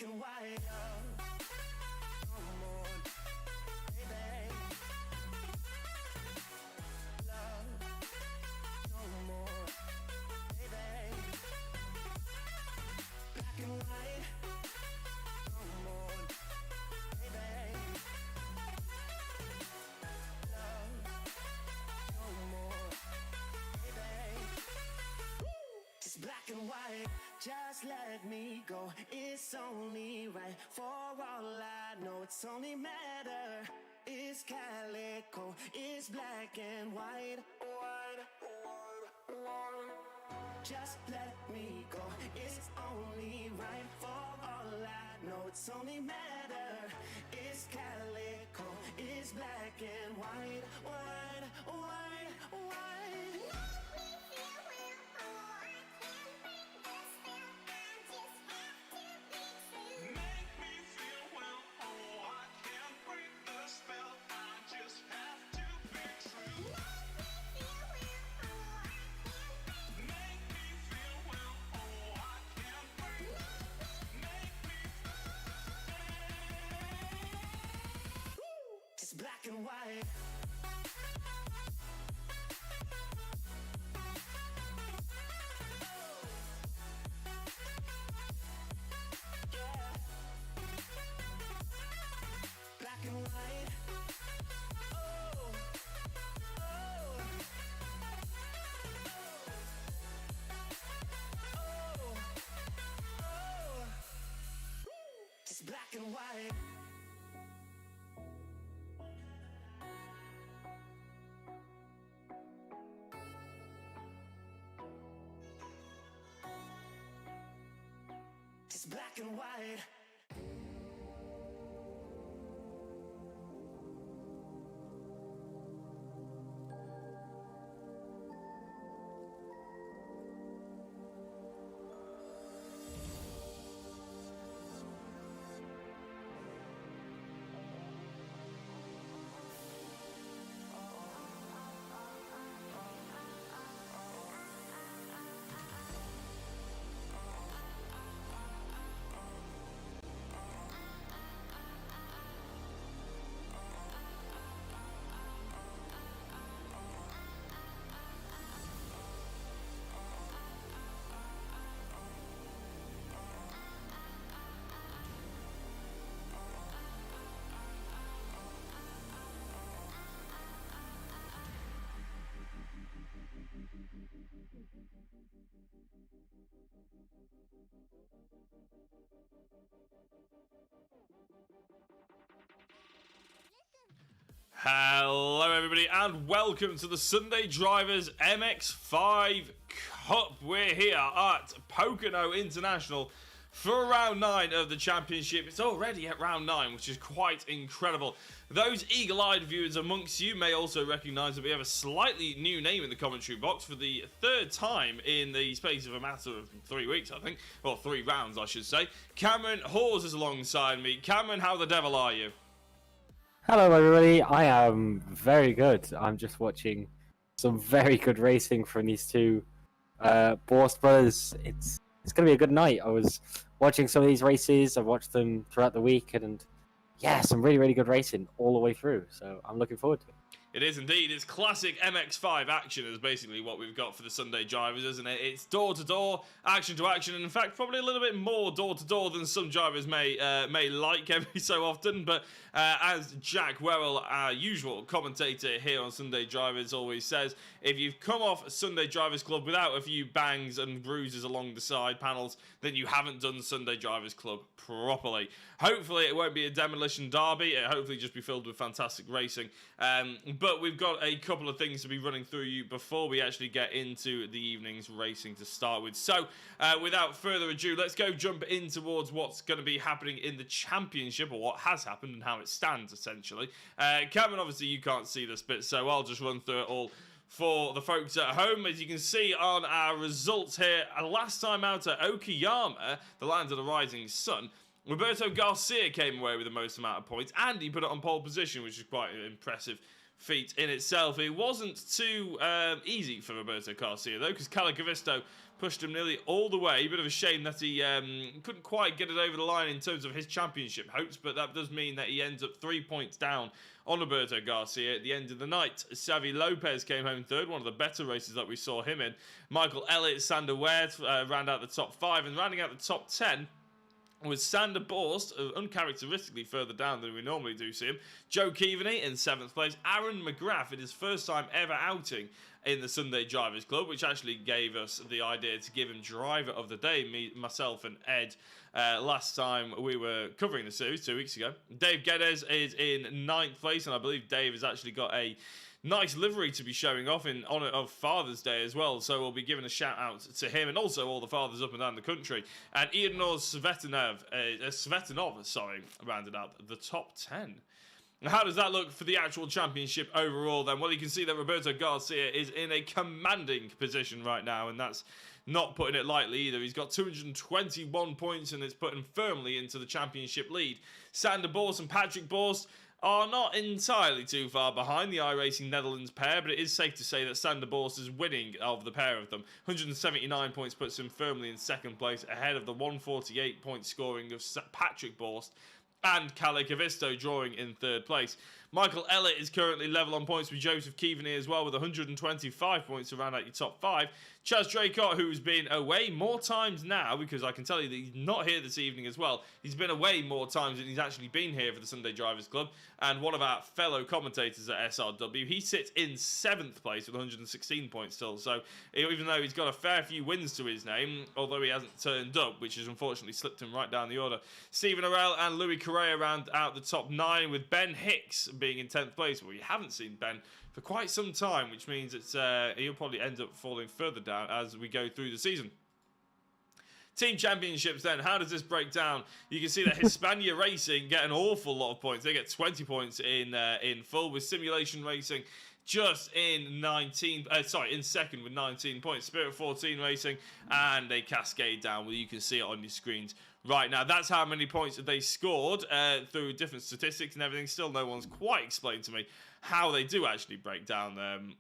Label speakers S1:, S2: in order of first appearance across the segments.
S1: and white love. Come on, baby. Love, no more, baby. Black and white. Come on, baby. Love, no more, baby. It's black and white. Just let me go, it's only right. For all I know, it's only matter. It's calico, it's black and white. Just let me go, it's only right. For all I know, it's only matter. It's calico, it's black and white. White, white, white. It's black and white. Yeah. Black and white. Oh. Oh. Oh. Oh. It's black and white. It's black and white.
S2: Hello everybody and welcome to the Sunday Drivers MX-5 Cup. We're here at Pocono International for round 9 of the championship. It's already at round 9, which is quite incredible. Those eagle-eyed viewers amongst you may also recognise that we have a slightly new name in the commentary box for the third time in the space of a matter of 3 weeks, I think. Well, 3 rounds, I should say. Cameron Hawes is alongside me. Cameron, how the devil are you?
S3: Hello everybody, I am very good. I'm just watching some very good racing from these two Borst brothers. It's going to be a good night. I was watching some of these races, I've watched them throughout the week, and yeah, some really good racing all the way through, so I'm looking forward to it.
S2: It is indeed. It's classic MX-5 action is basically what we've got for the Sunday Drivers, isn't it? It's door-to-door, action-to-action, and in fact, probably a little bit more door-to-door than some drivers may like every so often. But as Jack Werrell, our usual commentator here on Sunday Drivers, always says, if you've come off Sunday Drivers Club without a few bangs and bruises along the side panels, then you haven't done Sunday Drivers Club properly. Hopefully, it won't be a demolition derby. It'll hopefully just be filled with fantastic racing. But we've got a couple of things to be running through you before we actually get into the evening's racing to start with. So, without further ado, let's go jump in towards what's going to be happening in the championship, or what has happened and how it stands, essentially. Cameron, obviously, you can't see this bit, so I'll just run through it all for the folks at home. As you can see on our results here, last time out at Okayama, the land of the rising sun, Roberto Garcia came away with the most amount of points, and he put it on pole position, which is quite impressive feat in itself. It wasn't too easy for Roberto Garcia, though, because Calacavisto pushed him nearly all the way. A bit of a shame that he couldn't quite get it over the line in terms of his championship hopes, but that does mean that he ends up 3 points down on Roberto Garcia at the end of the night. Xavi Lopez came home third, one of the better races that we saw him in. Michael Elliott, Sander Weert round out the top 5, and rounding out the top 10 was Sander Borst, uncharacteristically further down than we normally do see him. Joe Keaveney in 7th place. Aaron McGrath in his first time ever outing in the Sunday Drivers Club, which actually gave us the idea to give him Driver of the Day, myself and Ed, last time we were covering the series 2 weeks ago. Dave Geddes is in 9th place, and I believe Dave has actually got a nice livery to be showing off in honour of Father's Day as well, so we'll be giving a shout out to him and also all the fathers up and down the country. And Ianor Svetanov, rounded out the top 10. Now, how does that look for the actual championship overall then? Well, you can see that Roberto Garcia is in a commanding position right now, and that's not putting it lightly either. He's got 221 points, and it's putting him firmly into the championship lead. Sander Borst and Patrick Borst are not entirely too far behind the iRacing Netherlands pair, but it is safe to say that Sander Borst is winning of the pair of them. 179 points puts him firmly in 2nd place, ahead of the 148 point scoring of Patrick Borst, and Calacavisto drawing in 3rd place. Michael Elliott is currently level on points with Joseph Keaveney as well, with 125 points to round out your top 5. Chaz Draycott, who's been away more times now, because I can tell you that he's not here this evening as well. He's been away more times than he's actually been here for the Sunday Drivers Club. And one of our fellow commentators at SRW, he sits in 7th place with 116 points still. So even though he's got a fair few wins to his name, although he hasn't turned up, which has unfortunately slipped him right down the order. Stephen Orell and Louis Correa round out the top 9, with Ben Hicks being in 10th place. Well, we haven't seen Ben for quite some time, which means it's he'll probably end up falling further down as we go through the season. Team championships then, how does this break down? You can see that Hispania Racing get an awful lot of points. They get 20 points in full, with Simulation Racing just in 2nd with 19 points. Spirit 14 Racing, and they cascade down. Well, you can see it on your screens right now. That's how many points that they scored through different statistics and everything. Still, no one's quite explained to me how they do actually break down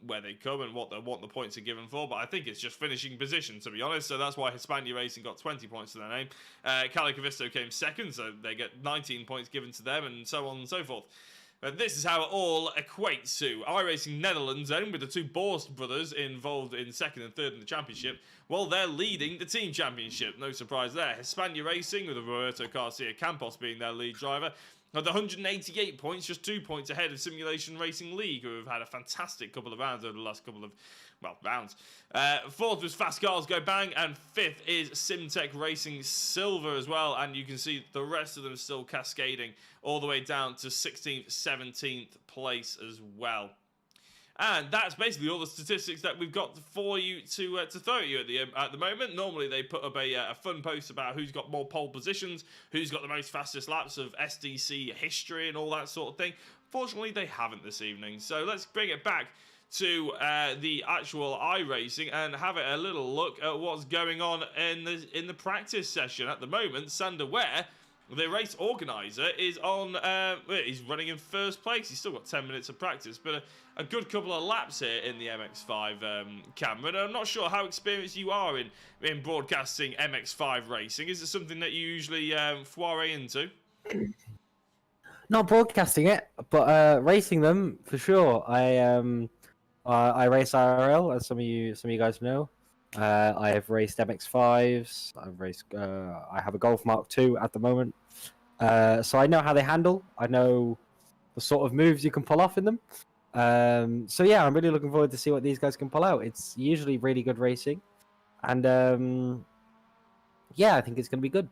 S2: where they come and what the points are given for, but I think it's just finishing position, to be honest, so that's why Hispania Racing got 20 points to their name. Calacavisto came 2nd, so they get 19 points given to them, and so on and so forth. But this is how it all equates to iRacing Netherlands, then, with the 2 Borst brothers involved in 2nd and 3rd in the championship. Well, they're leading the team championship, no surprise there. Hispania Racing, with Roberto Garcia Campos being their lead driver, had 188 points, just 2 points ahead of Simulation Racing League, who have had a fantastic couple of rounds over the last couple of, rounds. 4th was Fast Cars Go Bang, and 5th is Simtech Racing Silver as well, and you can see the rest of them still cascading all the way down to 16th, 17th place as well. And that's basically all the statistics that we've got for you to throw at you at the moment. Normally they put up a fun post about who's got more pole positions, who's got the most fastest laps of SDC history and all that sort of thing. Fortunately, they haven't this evening. So let's bring it back to the actual iRacing and have a little look at what's going on in the practice session at the moment. Sander Weert, the race organizer, is he's running in 1st place. He's still got 10 minutes of practice, but a good couple of laps here in the MX-5, Cameron. I'm not sure how experienced you are in broadcasting MX-5 racing. Is it something that you usually foray into?
S3: Not broadcasting it, but racing them for sure. I race IRL, as some of you guys know. I have raced MX-5s. I have a Golf Mark II at the moment. So I know how they handle. I know the sort of moves you can pull off in them. So yeah, I'm really looking forward to see what these guys can pull out. It's usually really good racing, and yeah, I think it's going to be good.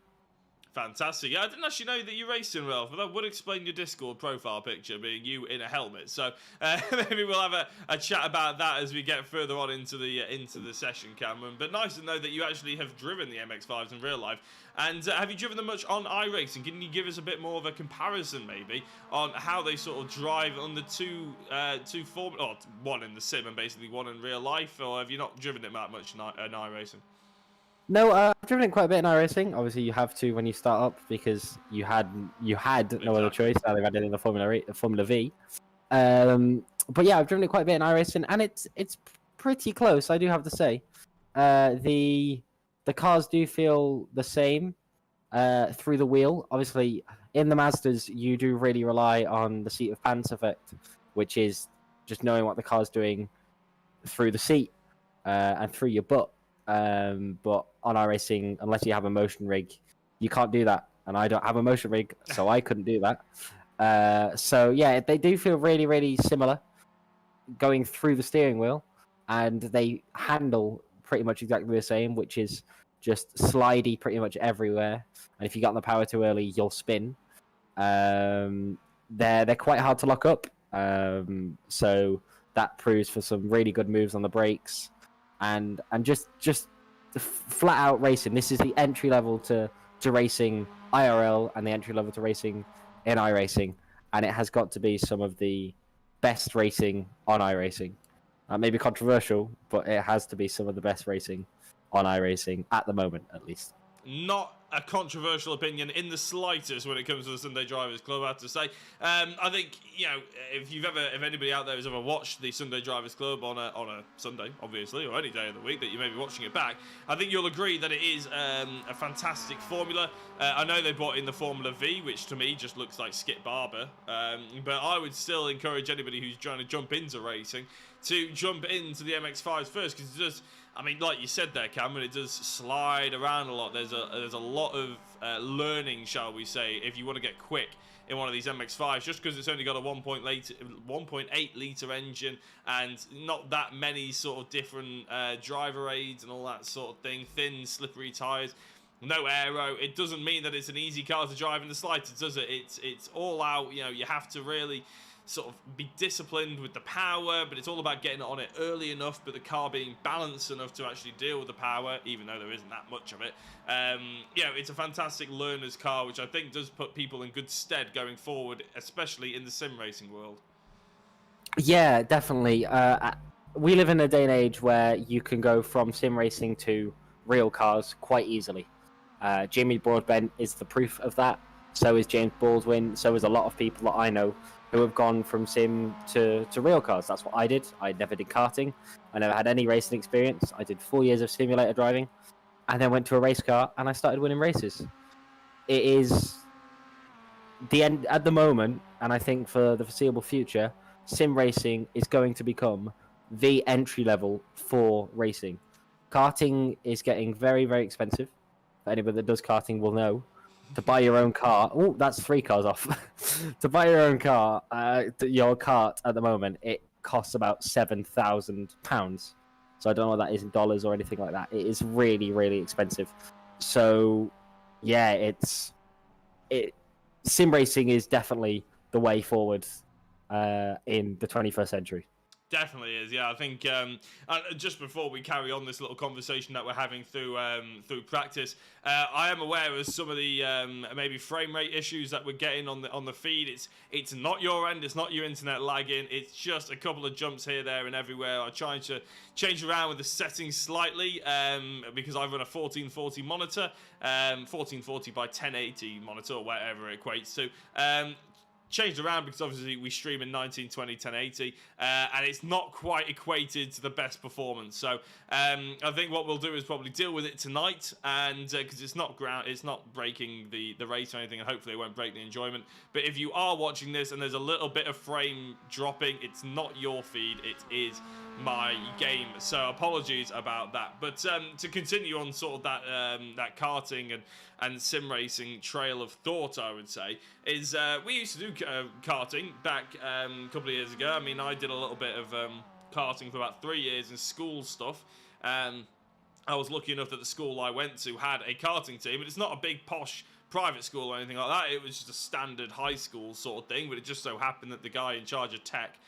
S2: Fantastic. Yeah, I didn't actually know that you raced in Ralph, but that would explain your Discord profile picture being you in a helmet. So maybe we'll have a chat about that as we get further on into the session, Cameron. But nice to know that you actually have driven the MX-5s in real life. And have you driven them much on iRacing? Can you give us a bit more of a comparison, maybe, on how they sort of drive on the two form, or one in the sim and basically one in real life, or have you not driven it that much in iRacing?
S3: No, I've driven it quite a bit in iRacing. Obviously, you have to when you start up because you had no other choice. Now they've added in the Formula V. But yeah, I've driven it quite a bit in iRacing, and it's pretty close. I do have to say, the cars do feel the same through the wheel. Obviously, in the Mazdas, you do really rely on the seat of pants effect, which is just knowing what the car's doing through the seat and through your butt. But on iRacing, unless you have a motion rig, you can't do that. And I don't have a motion rig, so I couldn't do that. So yeah, they do feel really, really similar going through the steering wheel, and they handle pretty much exactly the same, which is just slidey pretty much everywhere. And if you got the power too early, you'll spin. They're quite hard to lock up. So that proves for some really good moves on the brakes, and just flat out racing. This is the entry level to racing IRL and the entry level to racing in iRacing, and it has got to be some of the best racing on iRacing. Maybe controversial, but it has to be some of the best racing on iRacing at the moment, at least.
S2: Not a controversial opinion in the slightest when it comes to the Sunday Drivers Club, I have to say. I think, you know, if anybody out there has ever watched the Sunday Drivers Club on a Sunday, obviously, or any day of the week that you may be watching it back, I think you'll agree that it is a fantastic formula. I know they brought in the Formula V, which to me just looks like Skip Barber, but I would still encourage anybody who's trying to jump into racing to jump into the MX-5s first, because it does, I mean, like you said there, Cameron, it does slide around a lot. There's a lot of learning, shall we say, if you want to get quick in one of these MX-5s, just because it's only got a 1.8 litre engine and not that many sort of different driver aids and all that sort of thing, thin, slippery tyres, no aero. It doesn't mean that it's an easy car to drive in the slightest, does it? It's all out, you know, you have to really sort of be disciplined with the power, but it's all about getting on it early enough, but the car being balanced enough to actually deal with the power, even though there isn't that much of it. You know, it's a fantastic learner's car, which I think does put people in good stead going forward, especially in the sim racing world.
S3: Yeah, definitely. We live in a day and age where you can go from sim racing to real cars quite easily. Jamie Broadbent is the proof of that. So is James Baldwin. So is a lot of people that I know who have gone from sim to real cars. That's what I did. I never did karting. I never had any racing experience. I did 4 years of simulator driving, and then went to a race car, and I started winning races. It is the end at the moment, and I think for the foreseeable future, sim racing is going to become the entry level for racing. Karting is getting very, very expensive. Anybody that does karting will know. To buy your own car, oh, that's 3 cars off. To buy your own car, your kart at the moment, it costs about £7,000. So I don't know what that is in dollars or anything like that. It is really, really expensive. So yeah, sim racing is definitely the way forward in the 21st century.
S2: Definitely is, yeah. I think just before we carry on this little conversation that we're having through practice, I am aware of some of the maybe frame rate issues that we're getting on the feed. It's not your end, it's not your internet lagging. It's just a couple of jumps here, there, and everywhere. I'm trying to change around with the settings slightly because I run a 1440 monitor, 1440 by 1080 monitor, or whatever it equates to. Changed around because obviously we stream in 1920 1080 and it's not quite equated to the best performance, so I think what we'll do is probably deal with it tonight, and because it's not breaking the race or anything, and hopefully it won't break the enjoyment. But if you are watching this and there's a little bit of frame dropping, it's not your feed, it is my game, so apologies about that. But to continue on sort of that karting and sim racing trail of thought, I would say, is we used to do karting back a couple of years ago. I mean, I did a little bit of karting for about 3 years in school stuff. I was lucky enough that the school I went to had a karting team, but it's not a big posh private school or anything like that. It was just a standard high school sort of thing, but it just so happened that the guy in charge of tech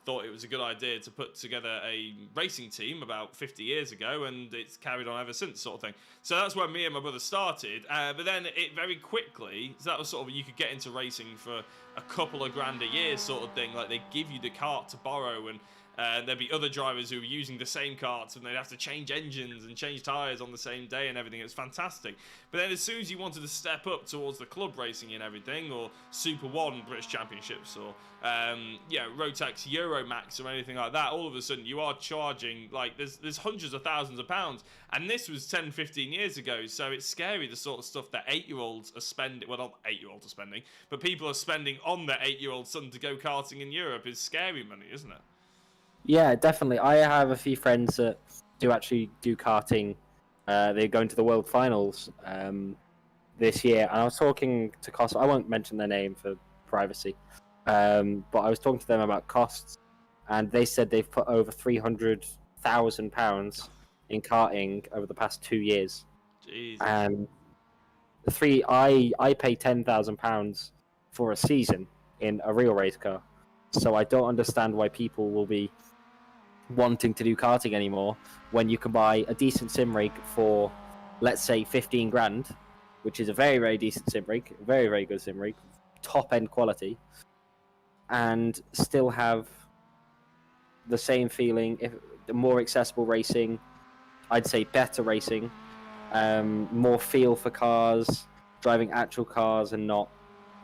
S2: thought it was a good idea to put together a racing team about 50 years ago, and it's carried on ever since, sort of thing. So that's where me and my brother started, but then it very quickly, so that was sort of, you could get into racing for a couple of grand a year sort of thing. Like, they give you the kart to borrow, and There'd be other drivers who were using the same karts, and they'd have to change engines and change tyres on the same day and everything. It was fantastic. But then as soon as you wanted to step up towards the club racing and everything, or Super 1 British Championships, or Rotax Euromax or anything like that, all of a sudden you are charging, like, there's hundreds of thousands of pounds. And this was 10, 15 years ago, so it's scary, the sort of stuff that 8-year-olds are spending. Well, not 8-year-olds are spending, but people are spending on their 8-year-old son to go karting in Europe is scary money, isn't it?
S3: Yeah, definitely. I have a few friends that do actually do karting. They're going to the World Finals this year, and I was talking to costs. I won't mention their name for privacy, but I was talking to them about costs, and they said they've put over £300,000 in karting over the past 2 years.
S2: Jeez.
S3: And I pay £10,000 for a season in a real race car, so I don't understand why people will be wanting to do karting anymore when you can buy a decent sim rig for, let's say, 15 grand, which is a very, very decent sim rig, very, very good sim rig, top end quality, and still have the same feeling, if more accessible racing, I'd say better racing, more feel for cars, driving actual cars and not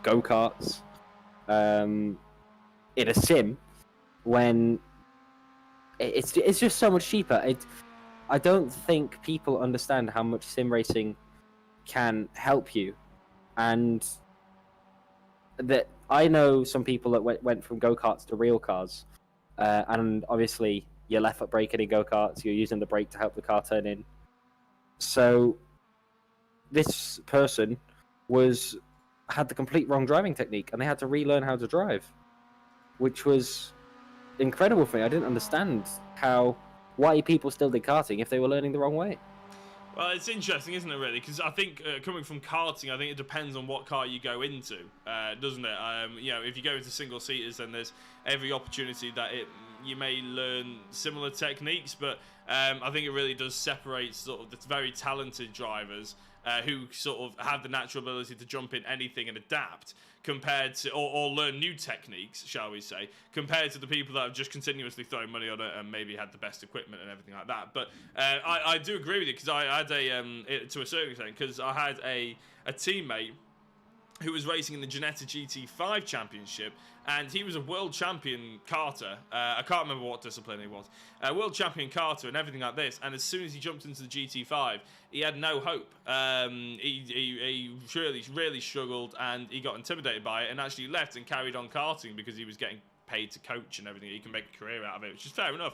S3: go-karts in a sim, when it's just so much cheaper. I don't think people understand how much sim racing can help you, and that I know some people that went from go-karts to real cars, and obviously you're left foot braking in go-karts, you're using the brake to help the car turn in. So this person had the complete wrong driving technique, and they had to relearn how to drive, which was incredible for me. I didn't understand why people still did karting if they were learning the wrong way.
S2: Well, it's interesting, isn't it, really? Because I think coming from karting, I think it depends on what car you go into, doesn't it? If you go into single-seaters, then there's every opportunity that you may learn similar techniques, but I think it really does separate sort of the very talented drivers who sort of have the natural ability to jump in anything and adapt, compared to, or learn new techniques, shall we say, compared to the people that have just continuously thrown money on it and maybe had the best equipment and everything like that. But I do agree with you, because I had to a certain extent, because I had a teammate who was racing in the Ginetta GT5 Championship, and he was a world champion karter. I can't remember what discipline he was. World champion karter and everything like this, and as soon as he jumped into the GT5, he had no hope. He really struggled, and he got intimidated by it, and actually left and carried on karting because he was getting paid to coach and everything. He can make a career out of it, which is fair enough.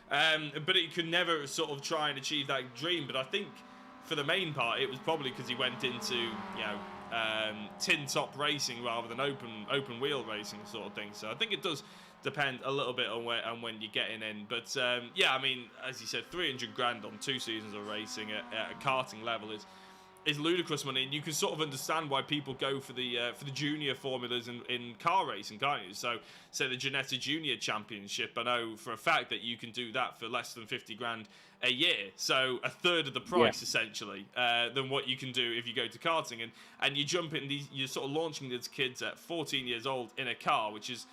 S2: But he could never sort of try and achieve that dream. But I think for the main part, it was probably because he went into, tin top racing rather than open wheel racing sort of thing. So I think it does depend a little bit on when you're getting in. But I mean, as you said, 300 grand on 2 seasons of racing at a karting level is ludicrous money, and you can sort of understand why people go for the junior formulas in car racing, can't you? So say the Ginetta Junior Championship, I know for a fact that you can do that for less than 50 grand a year, so a third of the price essentially than what you can do if you go to karting, and you jump in you're sort of launching these kids at 14 years old in a car, which is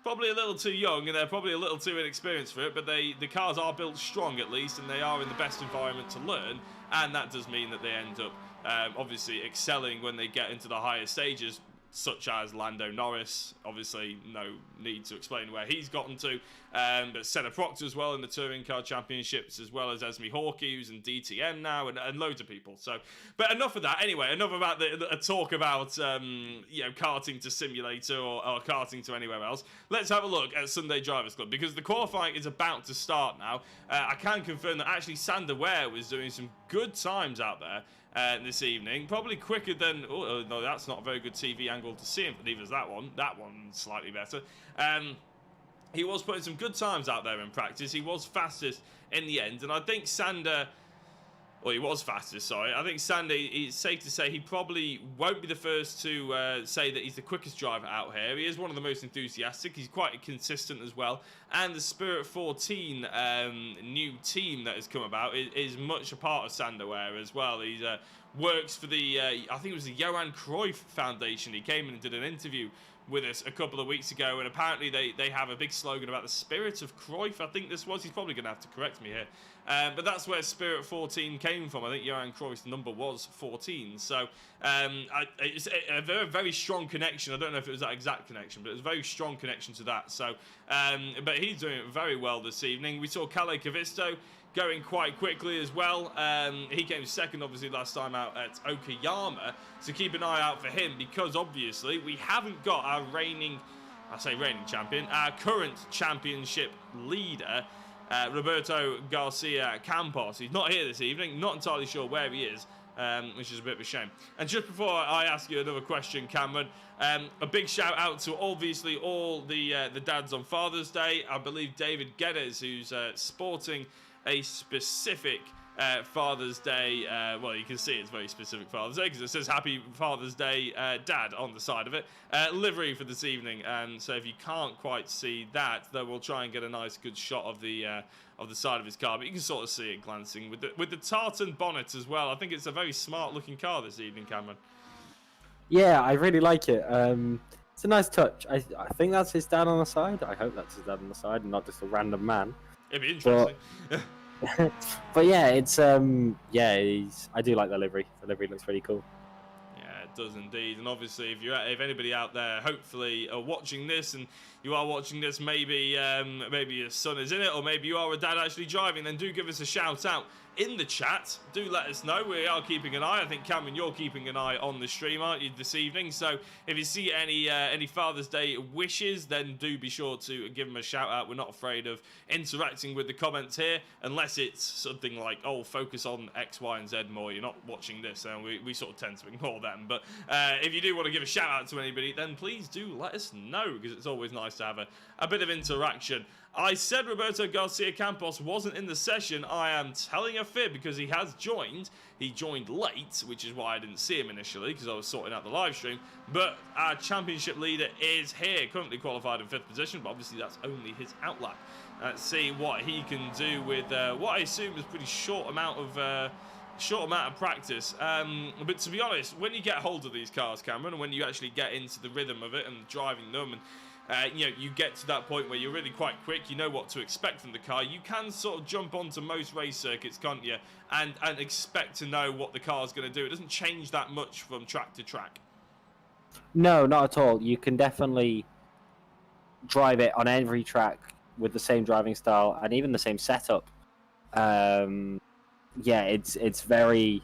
S2: probably a little too young, and they're probably a little too inexperienced for it, but the cars are built strong at least, and they are in the best environment to learn, and that does mean that they end up obviously excelling when they get into the higher stages, such as Lando Norris. Obviously, no need to explain where he's gotten to, but Senna Proctor as well in the Touring Car Championships, as well as Esme Hawkey, who's in DTM now, and loads of people. So, but enough of that. Anyway, enough about a talk about karting to simulator or karting to anywhere else. Let's have a look at Sunday Drivers Club, because the qualifying is about to start now. I can confirm that actually Sander Ware was doing some good times out there this evening, probably quicker than. Oh no, that's not a very good TV angle to see him. Neither is that one. That one's slightly better. He was putting some good times out there in practice. He was fastest in the end, and I think Sander. Well, he was fastest, sorry. I think Sander, it's safe to say he probably won't be the first to say that he's the quickest driver out here. He is one of the most enthusiastic. He's quite consistent as well. And the Spirit 14 new team that has come about is much a part of Sander Ware as well. He works for the, I think it was the Johan Cruyff Foundation. He came in and did an interview with us a couple of weeks ago, and apparently they have a big slogan about the spirit of Cruyff. I think this was. He's probably going to have to correct me here, but that's where Spirit 14 came from. I think Johan Cruyff's number was 14. So it's a very, very strong connection. I don't know if it was that exact connection, but it was a very strong connection to that. So, but he's doing it very well this evening. We saw Kalle Kavisto going quite quickly as well. He came second, obviously, last time out at Okayama. So keep an eye out for him, because obviously we haven't got our reigning champion, our current championship leader, Roberto Garcia Campos. He's not here this evening. Not entirely sure where he is, which is a bit of a shame. And just before I ask you another question, Cameron, a big shout out to obviously all the dads on Father's Day. I believe David Geddes, who's sporting a specific Father's Day, well, you can see it's very specific Father's Day because it says Happy Father's Day Dad on the side of it, livery for this evening. So if you can't quite see that, then we'll try and get a nice good shot of the side of his car, but you can sort of see it glancing with the tartan bonnet as well. I think it's a very smart looking car this evening, Cameron.
S3: Yeah, I really like it. It's a nice touch. I think that's his dad on the side. I hope that's his dad on the side and not just a random man.
S2: It'd be interesting.
S3: But yeah, it's I do like the livery. The livery looks pretty cool.
S2: Yeah, it does indeed. And obviously, if anybody out there hopefully are watching this, and you are watching this, maybe your son is in it, or maybe you are a dad actually driving, then do give us a shout out in the chat. Do let us know. We are keeping an eye. I think, Cameron, you're keeping an eye on the stream, aren't you, this evening? So if you see any Father's Day wishes, then do be sure to give them a shout out. We're not afraid of interacting with the comments here, unless it's something like, oh, focus on X, Y, and Z more. You're not watching this, and we sort of tend to ignore them. But if you do want to give a shout out to anybody, then please do let us know, because it's always nice to have a bit of interaction. I said Roberto Garcia Campos wasn't in the session. I am telling a fib, because he has joined. He joined late, which is why I didn't see him initially, because I was sorting out the live stream. But our championship leader is here, currently qualified in 5th position, but obviously that's only his outlap. Let's see what he can do with what I assume is a pretty short amount of practice. But to be honest, when you get hold of these cars, Cameron, and when you actually get into the rhythm of it and driving them, and you get to that point where you're really quite quick, you know what to expect from the car, you can sort of jump onto most race circuits, can't you, and expect to know what the car's going to do. It doesn't change that much from track to track.
S3: No, not at all. You can definitely drive it on every track with the same driving style and even the same setup. Yeah, it's very,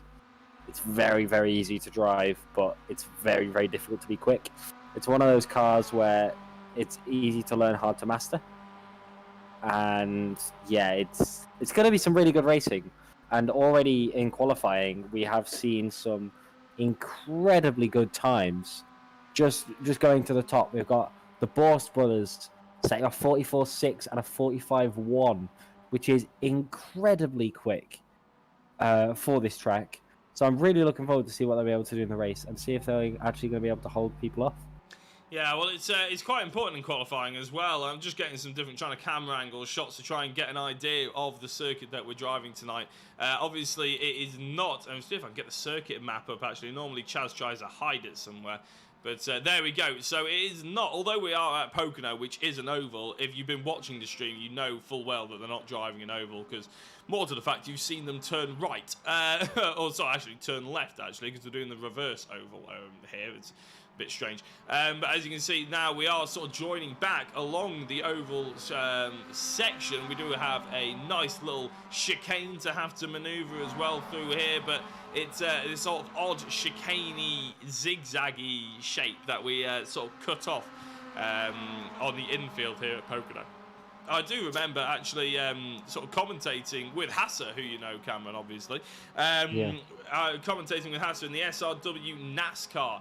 S3: very easy to drive, but it's very, very difficult to be quick. It's one of those cars where it's easy to learn, hard to master. And yeah, it's going to be some really good racing. And already in qualifying, we have seen some incredibly good times. Just going to the top, we've got the Borst brothers setting a 44.6 and a 45.1, which is incredibly quick for this track. So I'm really looking forward to see what they'll be able to do in the race and see if they're actually going to be able to hold people off.
S2: Yeah, well, it's quite important in qualifying as well. I'm just getting some different trying to camera angles, shots to try and get an idea of the circuit that we're driving tonight. Obviously, it is not. Let's see if I can get the circuit map up, actually. Normally, Chaz tries to hide it somewhere. But there we go. So it is not, although we are at Pocono, which is an oval, if you've been watching the stream, you know full well that they're not driving an oval, because more to the fact, you've seen them turn right. Or sorry, actually turn left, actually, because they're doing the reverse oval here. It's a bit strange. But as you can see now, we are sort of joining back along the oval section. We do have a nice little chicane to have to maneuver as well through here, but it's this sort of odd chicane-y, zigzaggy shape that we sort of cut off on the infield here at Pocono. I do remember actually sort of commentating with Hasser, who you know, Cameron, obviously. Commentating with Hasser in the SRW NASCAR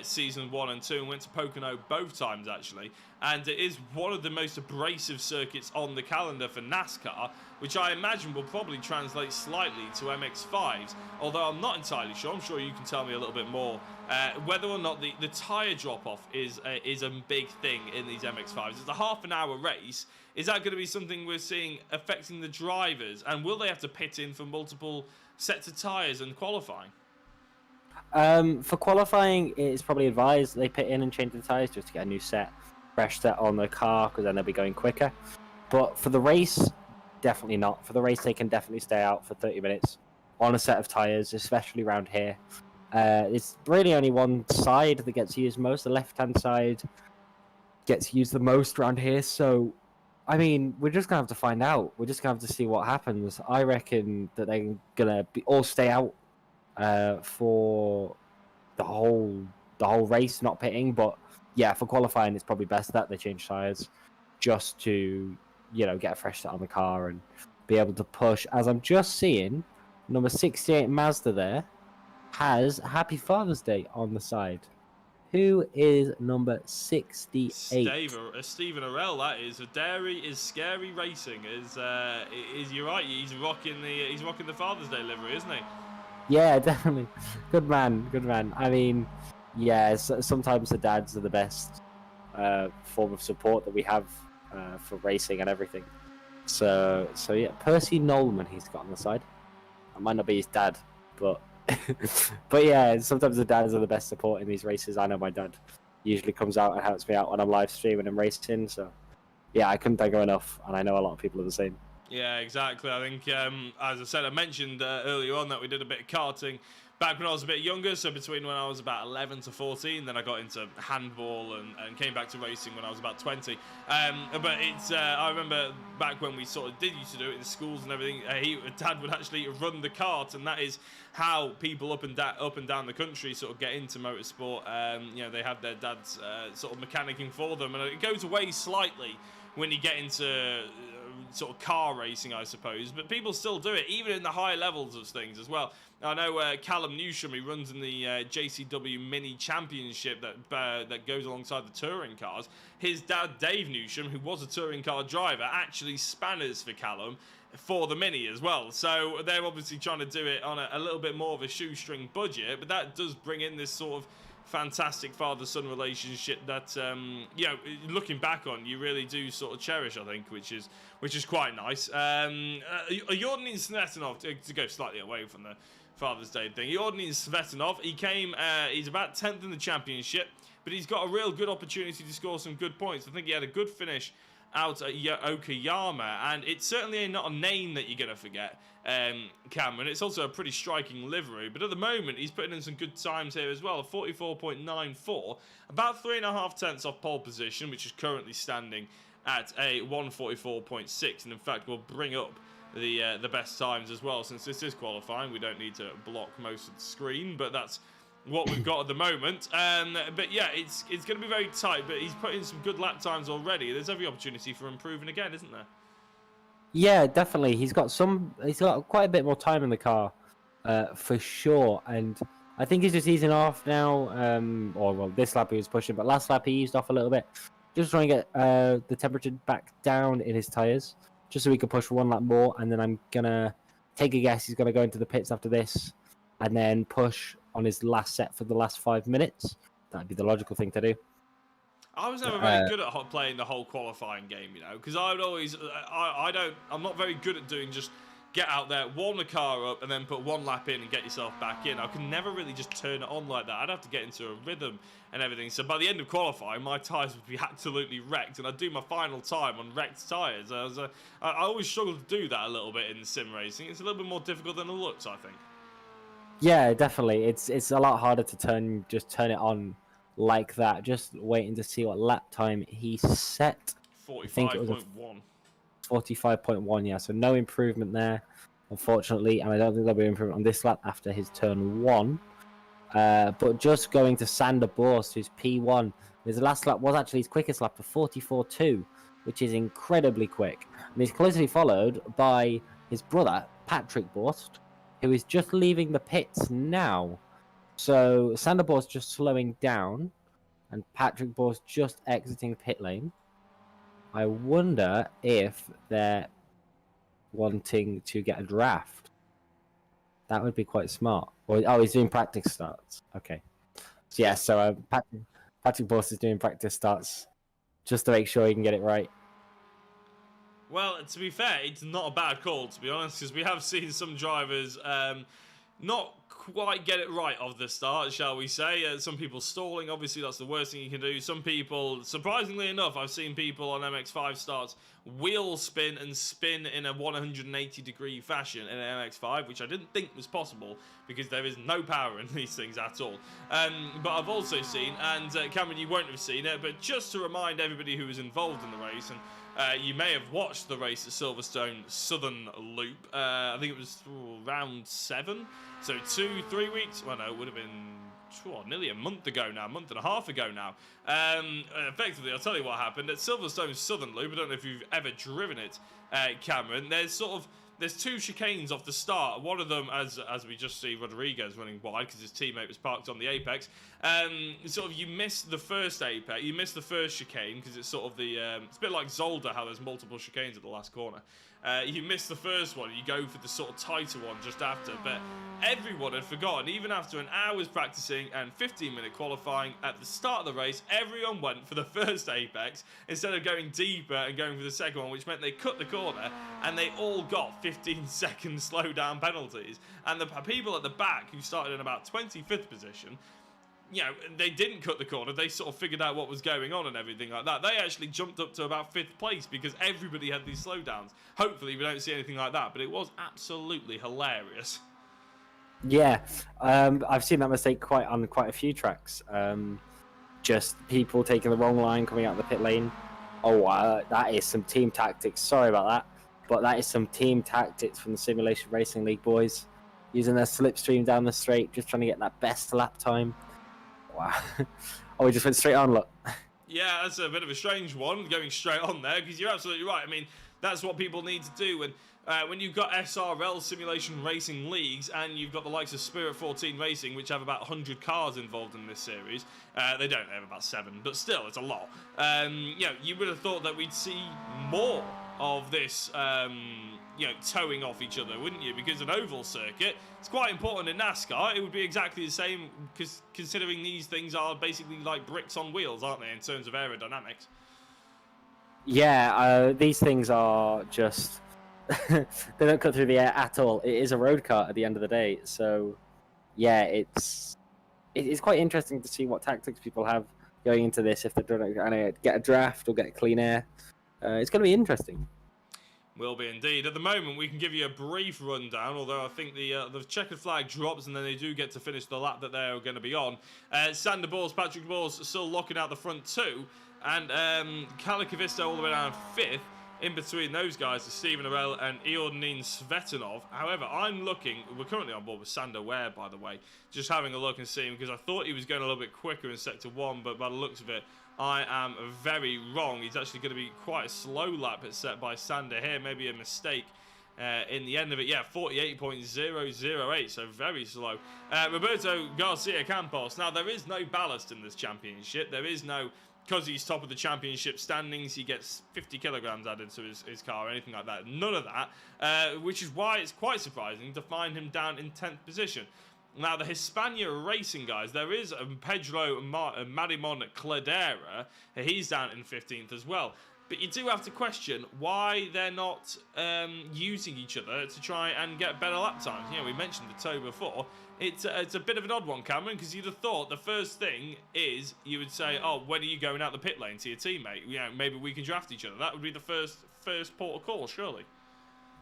S2: season 1 and 2, and went to Pocono both times actually, and it is one of the most abrasive circuits on the calendar for NASCAR, which I imagine will probably translate slightly to MX-5s, although I'm not entirely sure. I'm sure you can tell me a little bit more whether or not the tyre drop-off is a big thing in these MX-5s. It's a half-an-hour race. Is that going to be something we're seeing affecting the drivers, and will they have to pit in for multiple sets of tyres and qualifying?
S3: For qualifying, it's probably advised they pit in and change the tyres just to get a new set, fresh set on the car, because then they'll be going quicker. But for the race, definitely not. For the race, they can definitely stay out for 30 minutes on a set of tyres, especially around here. It's really only one side that gets used most. The left-hand side gets used the most around here. So, I mean, we're just going to have to find out. We're just going to have to see what happens. I reckon that they're going to all stay out for the whole race, not pitting. But yeah, for qualifying, it's probably best that they change tyres just to, get a fresh set on the car and be able to push. As I'm just seeing, number 68 Mazda there has Happy Father's Day on the side. Who is number 68?
S2: Stephen Arell, that is. Dairy is Scary Racing. You're right, he's rocking the Father's Day livery, isn't he?
S3: Yeah, definitely. Good man. I mean, yeah, sometimes the dads are the best form of support that we have for racing and everything. So yeah, Percy Nolman he's got on the side. I might not be his dad, but but yeah, sometimes the dads are the best support in these races. I know my dad usually comes out and helps me out when I'm live streaming and racing. So yeah, I couldn't thank him enough, and I know a lot of people are the same.
S2: Yeah, exactly. I think, as I said, I mentioned earlier on that we did a bit of karting back when I was a bit younger, so between when I was about 11 to 14, then I got into handball and came back to racing when I was about 20. But it's I remember back when we sort of used to do it in the schools and everything, Dad would actually run the kart, and that is how people up and down the country sort of get into motorsport. They have their dads sort of mechanicking for them, and it goes away slightly when you get into sort of car racing, I suppose, but people still do it, even in the higher levels of things as well. I know Callum Newsham, he runs in the JCW Mini Championship that goes alongside the touring cars. His dad, Dave Newsham, who was a touring car driver, actually spanners for Callum for the Mini as well. So they're obviously trying to do it on a little bit more of a shoestring budget, but that does bring in this sort of fantastic father-son relationship that looking back on, you really do sort of cherish, I think, which is quite nice. Jordan Svetanov, to go slightly away from the Father's Day thing, Jordan Svetanov, he's about 10th in the championship, but he's got a real good opportunity to score some good points. I think he had a good finish out at Okayama, and it's certainly not a name that you're going to forget, Cameron. It's also a pretty striking livery, but at the moment he's putting in some good times here as well. 44.94, about 3.5 tenths off pole position, which is currently standing at a 144.6, and in fact we'll bring up the best times as well. Since this is qualifying, we don't need to block most of the screen, but that's what we've got at the moment. But yeah, it's going to be very tight, but he's put in some good lap times already. There's every opportunity for improving again, isn't there?
S3: Yeah, definitely. He's got quite a bit more time in the car, for sure. And I think he's just easing off now. This lap he was pushing, but last lap he eased off a little bit, just trying to get the temperature back down in his tires, just so he can push one lap more. And then I'm gonna take a guess he's gonna go into the pits after this, and then push on his last set for the last 5 minutes. That'd be the logical thing to do.
S2: I was never very good at playing the whole qualifying game, because I would always, I'm not very good at doing just get out there, warm the car up, and then put one lap in and get yourself back in. I could never really just turn it on like that. I'd have to get into a rhythm and everything. So by the end of qualifying, my tyres would be absolutely wrecked, and I'd do my final time on wrecked tyres. I always struggle to do that a little bit in sim racing. It's a little bit more difficult than it looks, I think.
S3: Yeah, definitely. It's a lot harder to turn it on like that. Just waiting to see what lap time he set.
S2: 45.1.
S3: 45.1, yeah. So no improvement there, unfortunately, and I don't think there'll be improvement on this lap after his turn 1. But just going to Sander Borst, who's P1. His last lap was actually his quickest lap of 44.2, which is incredibly quick. And he's closely followed by his brother, Patrick Borst, who is just leaving the pits now. So Sander Borst just slowing down, and Patrick Borst just exiting pit lane. I wonder if they're wanting to get a draft. That would be quite smart. He's doing practice starts. Okay. So yeah, so Patrick Borst is doing practice starts just to make sure he can get it right.
S2: Well, to be fair, it's not a bad call, to be honest, because we have seen some drivers not quite get it right off the start, shall we say. Some people stalling, obviously that's the worst thing you can do. Some people, surprisingly enough, I've seen people on MX-5 starts wheel spin and spin in a 180-degree fashion in an MX-5, which I didn't think was possible because there is no power in these things at all. But I've also seen, and Cameron, you won't have seen it, but just to remind everybody who was involved in the race, and you may have watched the race at Silverstone Southern Loop. I think it was round 7. So 2-3 weeks. Well, no, it would have been nearly a month ago now, a month and a half ago now. Effectively, I'll tell you what happened at Silverstone Southern Loop. I don't know if you've ever driven it, Cameron. There's 2 chicanes off the start. One of them, as we just see Rodriguez running wide because his teammate was parked on the apex. You miss the first apex, you miss the first chicane because it's sort of the it's a bit like Zolder, how there's multiple chicanes at the last corner. You miss the first one, you go for the sort of tighter one just after, but everyone had forgotten. Even after an hour's practicing and 15-minute qualifying at the start of the race, everyone went for the first apex instead of going deeper and going for the second one, which meant they cut the corner and they all got 15-second slowdown penalties. And the people at the back who started in about 25th position, they didn't cut the corner. They sort of figured out what was going on and everything like that. They actually jumped up to about 5th place because everybody had these slowdowns. Hopefully we don't see anything like that, but it was absolutely hilarious.
S3: Yeah, I've seen that mistake on quite a few tracks. Just people taking the wrong line coming out of the pit lane. Oh, that is some team tactics. Sorry about that, but that is some team tactics from the Simulation Racing League boys, using their slipstream down the straight, just trying to get that best lap time. Wow. Oh, we just went straight on, look.
S2: Yeah, that's a bit of a strange one, going straight on there, because you're absolutely right. I mean, that's what people need to do when you've got SRL Simulation Racing Leagues and you've got the likes of Spirit 14 Racing, which have about 100 cars involved in this series. They don't, they have about 7, but still, it's a lot. You would have thought that we'd see more of this, towing off each other, wouldn't you? Because an oval circuit, it's quite important in NASCAR. It would be exactly the same, because considering these things are basically like bricks on wheels, aren't they, in terms of aerodynamics?
S3: Yeah, these things are just... they don't cut through the air at all. It is a road car at the end of the day. So, yeah, it's quite interesting to see what tactics people have going into this, if they're going to get a draft or get clean air. It's going to be interesting.
S2: Will be indeed. At the moment, we can give you a brief rundown, although I think the checkered flag drops and then they do get to finish the lap that they're going to be on. Sander Bors, Patrick Bors still locking out the front 2, and Kalikavisto all the way down 5th. In between those guys is Stephen Arell and Iordanin Svetanov. However, we're currently on board with Sander Ware, by the way, just having a look and seeing, because I thought he was going a little bit quicker in Sector 1, but by the looks of it, I am very wrong. He's actually going to be quite a slow lap set by Sander here, maybe a mistake in the end of it. Yeah, 48.008, so very slow. Roberto Garcia Campos. Now, there is no ballast in this championship. There is no... Because he's top of the championship standings, he gets 50 kilograms added to his car or anything like that. None of that, which is why it's quite surprising to find him down in 10th position. Now, the Hispania Racing guys, there is Pedro Marimon Cladera. He's down in 15th as well. But you do have to question why they're not using each other to try and get better lap times. We mentioned the tow before. It's a bit of an odd one, Cameron, because you'd have thought the first thing is you would say, oh, when are you going out the pit lane to your teammate? Maybe we can draft each other. That would be the first port of call, surely.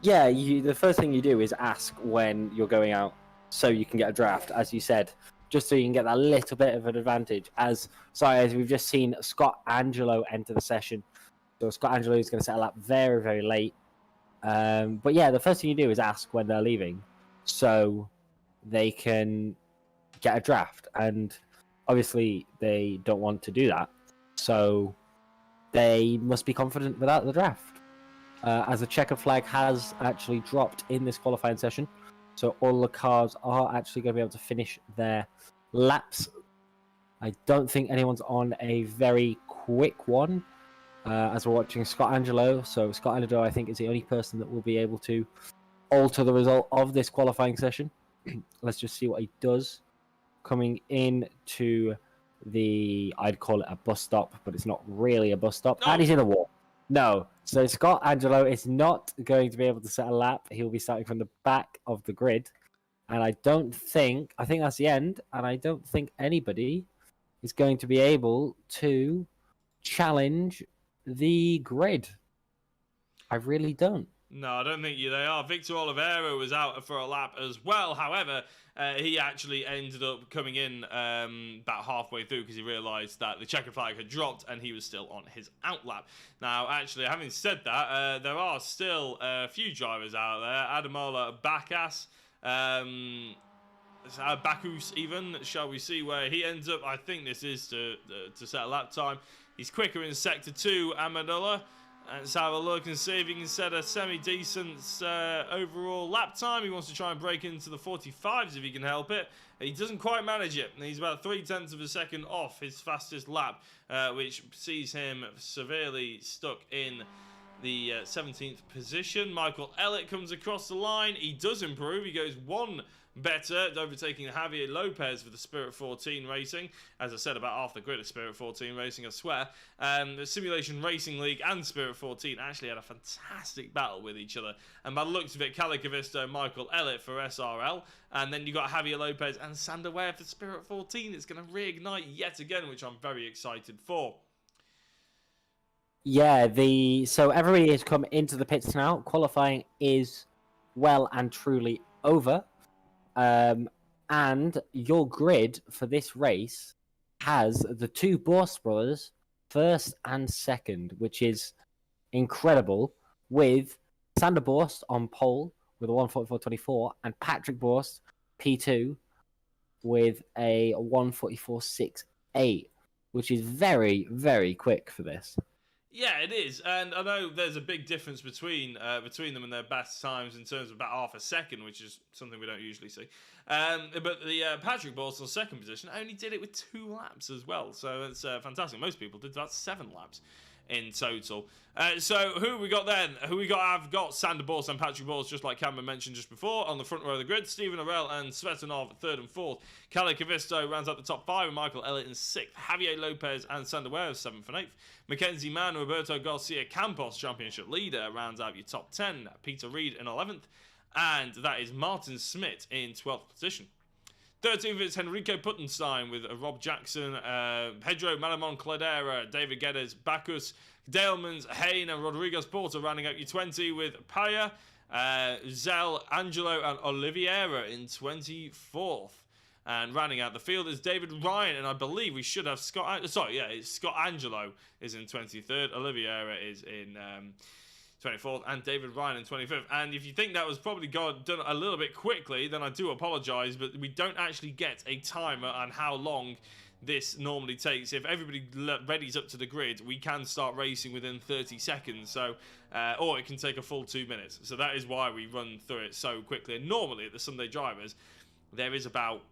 S2: Yeah,
S3: the first thing you do is ask when you're going out so you can get a draft, as you said, just so you can get that little bit of an advantage. As we've just seen Scott Angelo enter the session. So Scott Angelo is going to settle up very, very late. But yeah, the first thing you do is ask when they're leaving, so they can get a draft. And obviously they don't want to do that, so they must be confident without the draft. As the checker flag has actually dropped in this qualifying session, so all the cars are actually going to be able to finish their laps. I don't think anyone's on a very quick one. As we're watching Scott Angelo. So Scott Angelo, I think, is the only person that will be able to alter the result of this qualifying session. Let's just see what he does. Coming into I'd call it a bus stop, but it's not really a bus stop. No. And he's in a wall. No. So Scott Angelo is not going to be able to set a lap. He'll be starting from the back of the grid. And I think that's the end. And I don't think anybody is going to be able to challenge the grid. I really don't.
S2: No, I don't think they are. Victor Oliveira was out for a lap as well. However, he actually ended up coming in about halfway through because he realised that the checkered flag had dropped and he was still on his out lap. Now, actually, having said that, there are still a few drivers out there. Adamola Bacchus, Bacchus even, shall we see where he ends up. I think this is to set a lap time. He's quicker in Sector 2, Amendola. Let's have a look and see if he can set a semi-decent overall lap time. He wants to try and break into the 45s if he can help it. He doesn't quite manage it. He's about 0.3 of a second off his fastest lap, which sees him severely stuck in the 17th position. Michael Elliott comes across the line. He does improve. He goes one better, overtaking Javier Lopez for the Spirit 14 Racing. As I said, about half the grid of Spirit 14 Racing, I swear. The Simulation Racing League and Spirit 14 actually had a fantastic battle with each other. And by the looks of it, Calicavisto, Michael Elliott for SRL. And then you got Javier Lopez and Sander Ware for Spirit 14. It's going to reignite yet again, which I'm very excited for.
S3: Yeah, so everybody has come into the pits now. Qualifying is well and truly over. And your grid for this race has the two Borst brothers first and second, which is incredible, with Sander Borst on pole with a 1:44.24 and Patrick Borst P2 with a 1:44.68, which is very, very quick for this.
S2: Yeah, it is, and I know there's a big difference between them and their best times in terms of about half a second, which is something we don't usually see. But the Patrick Borst on second position only did it with 2 laps as well, so it's fantastic. Most people did about 7 laps in total. So who we got then? I've got Sander Borst and Patrick Borst, just like Cameron mentioned just before, on the front row of the grid. Stephen Arell and Svetanov 3rd and 4th. Kalle Kavisto rounds out the top 5 with Michael Elliott in 6th. Javier Lopez and Sander Ware 7th and 8th. Mackenzie Mann, Roberto Garcia Campos, championship leader, rounds out your top 10. Peter Reed in 11th. And that is Martin Smith in 12th position. 13th is Henrico Puttenstein with Rob Jackson, Pedro Malamon Cladera, David Geddes, Bacchus, Dalemans, Hain, and Rodriguez Porter rounding out your 20 with Paya, Zell, Angelo, and Oliveira in 24th. And rounding out the field is David Ryan, and I believe we should have Scott. It's Scott Angelo is in 23rd, Oliveira is in 24th, and David Ryan in 25th. And if you think that was probably done a little bit quickly, then I do apologise, but we don't actually get a timer on how long this normally takes. If everybody readies up to the grid, we can start racing within 30 seconds, so or it can take a full 2 minutes. So that is why we run through it so quickly. And normally at the Sunday Drivers, there is about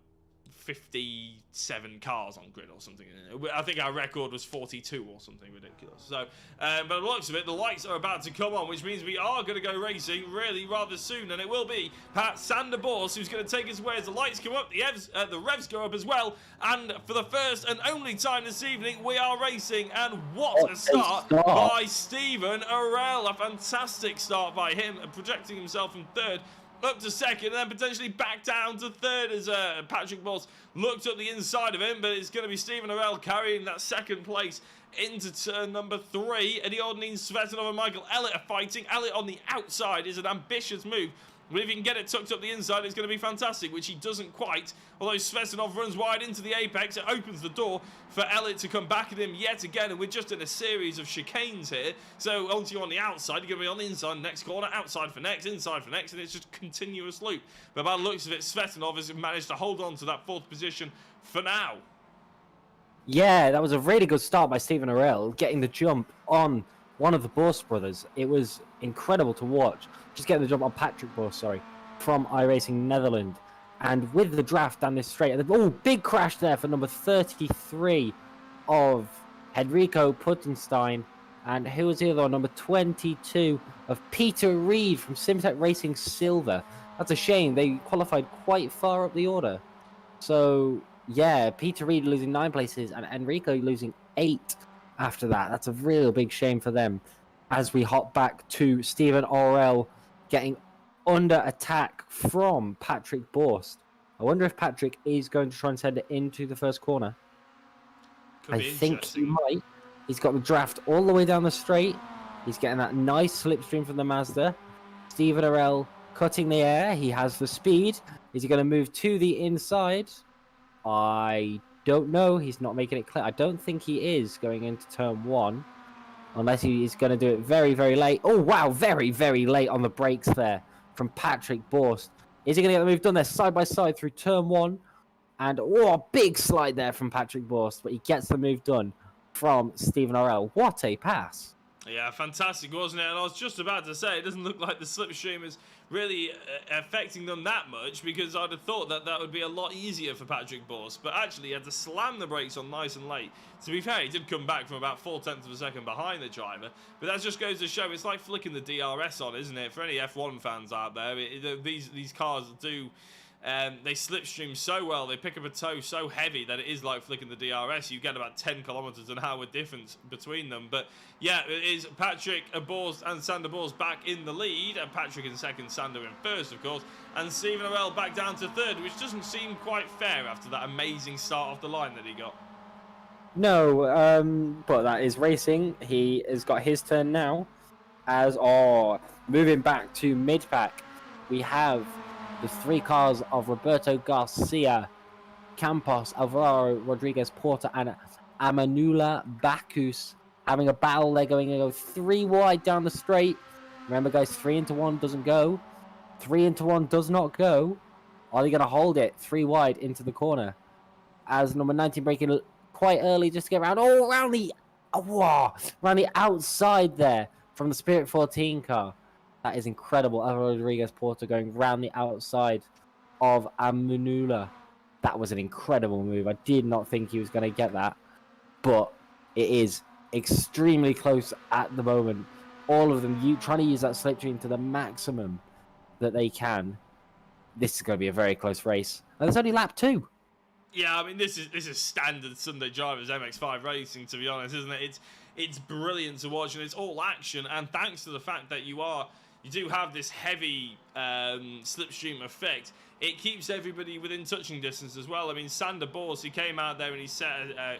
S2: 57 cars on grid or something. I think our record was 42 or something ridiculous. So, but the looks of it, the lights are about to come on, which means we are going to go racing really rather soon, and it will be Sander Borst who's going to take us away as the lights come up, the revs go up as well, and for the first and only time this evening, we are racing, and what a start by Stephen Arell. A fantastic start by him, projecting himself from 3rd up to 2nd, and then potentially back down to 3rd as Patrick Borst looked up the inside of him, but it's going to be Stephen Arell carrying that 2nd place into turn number 3. Eddie Ordney, Svetanov and Michael Elliott are fighting. Elliott on the outside is an ambitious move, but if he can get it tucked up the inside, it's going to be fantastic, which he doesn't quite. Although Svetanov runs wide into the apex, it opens the door for Elliott to come back at him yet again, and we're just in a series of chicanes here. So once you're on the outside, you're going to be on the inside, next corner, outside for next, inside for next, and it's just a continuous loop. But by the looks of it, Svetanov has managed to hold on to that 4th position for now.
S3: Yeah, that was a really good start by Stephen Arell, getting the jump on one of the Borst brothers. It was incredible to watch. Just getting the jump on Patrick Borst, from iRacing Netherlands. And with the draft down this straight, big crash there for number 33 of Henrico Puttenstein. And who was the other one? Number 22 of Peter Reed from Simtech Racing Silver. That's a shame. They qualified quite far up the order. So, yeah, Peter Reed losing 9 places and Enrico losing 8 after that. That's a real big shame for them. As we hop back to Stephen Arell getting under attack from Patrick Borst. I wonder if Patrick is going to try and send it into the first corner.
S2: Could
S3: I
S2: be
S3: think he
S2: interesting.
S3: might. He's got the draft all the way down the straight. He's getting that nice slipstream from the Mazda. Stephen Arell cutting the air. He has the speed. Is he going to move to the inside? I don't know. He's not making it clear. I don't think he is going into turn 1. Unless he is going to do it very, very late. Oh, wow. Very, very late on the brakes there from Patrick Borst. Is he going to get the move done there side by side through turn 1? And, oh, a big slide there from Patrick Borst. But he gets the move done from Stephen Arell. What a pass.
S2: Yeah, fantastic, wasn't it? And I was just about to say, it doesn't look like the slipstream is really affecting them that much, because I'd have thought that that would be a lot easier for Patrick Borst. But actually, he had to slam the brakes on nice and late. To be fair, he did come back from about 0.4 of a second behind the driver. But that just goes to show, it's like flicking the DRS on, isn't it? For any F1 fans out there, these cars do... they slipstream so well, they pick up a toe so heavy that it is like flicking the DRS. You get about 10 kilometers an hour difference between them. But yeah, it is Patrick Borst and Sander Borst back in the lead, and Patrick in second, Sander in first, of course, and Stephen Arell back down to third, which doesn't seem quite fair after that amazing start off the line that he got.
S3: No, but that is racing. He has got his turn now. Moving back to mid-pack, we have the 3 cars of Roberto Garcia, Campos, Alvaro Rodriguez Porta, and Amanula Bacchus having a battle. They're going to go 3 wide down the straight. Remember, guys, 3 into 1 doesn't go. 3 into 1 does not go. Are they going to hold it 3 wide into the corner? As number 19 braking quite early just to get around. Oh, around the outside there from the Spirit 14 car. That is incredible. Alvaro Rodriguez Porta going round the outside of Amunula. That was an incredible move. I did not think he was going to get that. But it is extremely close at the moment. All of them trying to use that slipstream to the maximum that they can. This is going to be a very close race. And there's only lap 2.
S2: Yeah, I mean, this is standard Sunday Drivers MX-5 racing, to be honest, isn't it? It's brilliant to watch, and it's all action. And thanks to the fact that you do have this heavy slipstream effect, it keeps everybody within touching distance as well. I mean, Sander Borst, he came out there and he set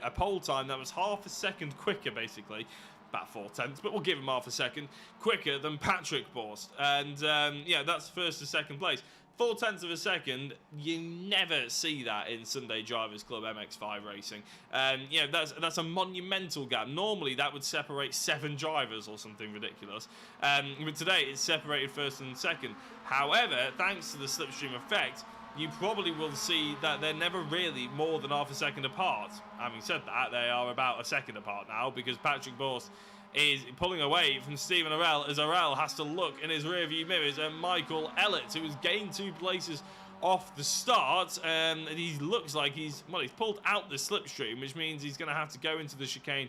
S2: a pole time that was half a second quicker, basically. About 0.4, but we'll give him half a second quicker than Patrick Borst. And, yeah, that's first to second place. 0.4 of a second, you never see that in Sunday Drivers Club MX-5 racing. You know, that's a monumental gap. Normally, that would separate 7 drivers or something ridiculous. But today, it's separated first and second. However, thanks to the slipstream effect, you probably will see that they're never really more than half a second apart. Having said that, they are about a second apart now, because Patrick Borst is pulling away from Stephen Arell, as Arell has to look in his rearview mirrors at Michael Ellett, who has gained 2 places off the start, and he looks like he's pulled out the slipstream, which means he's going to have to go into the chicane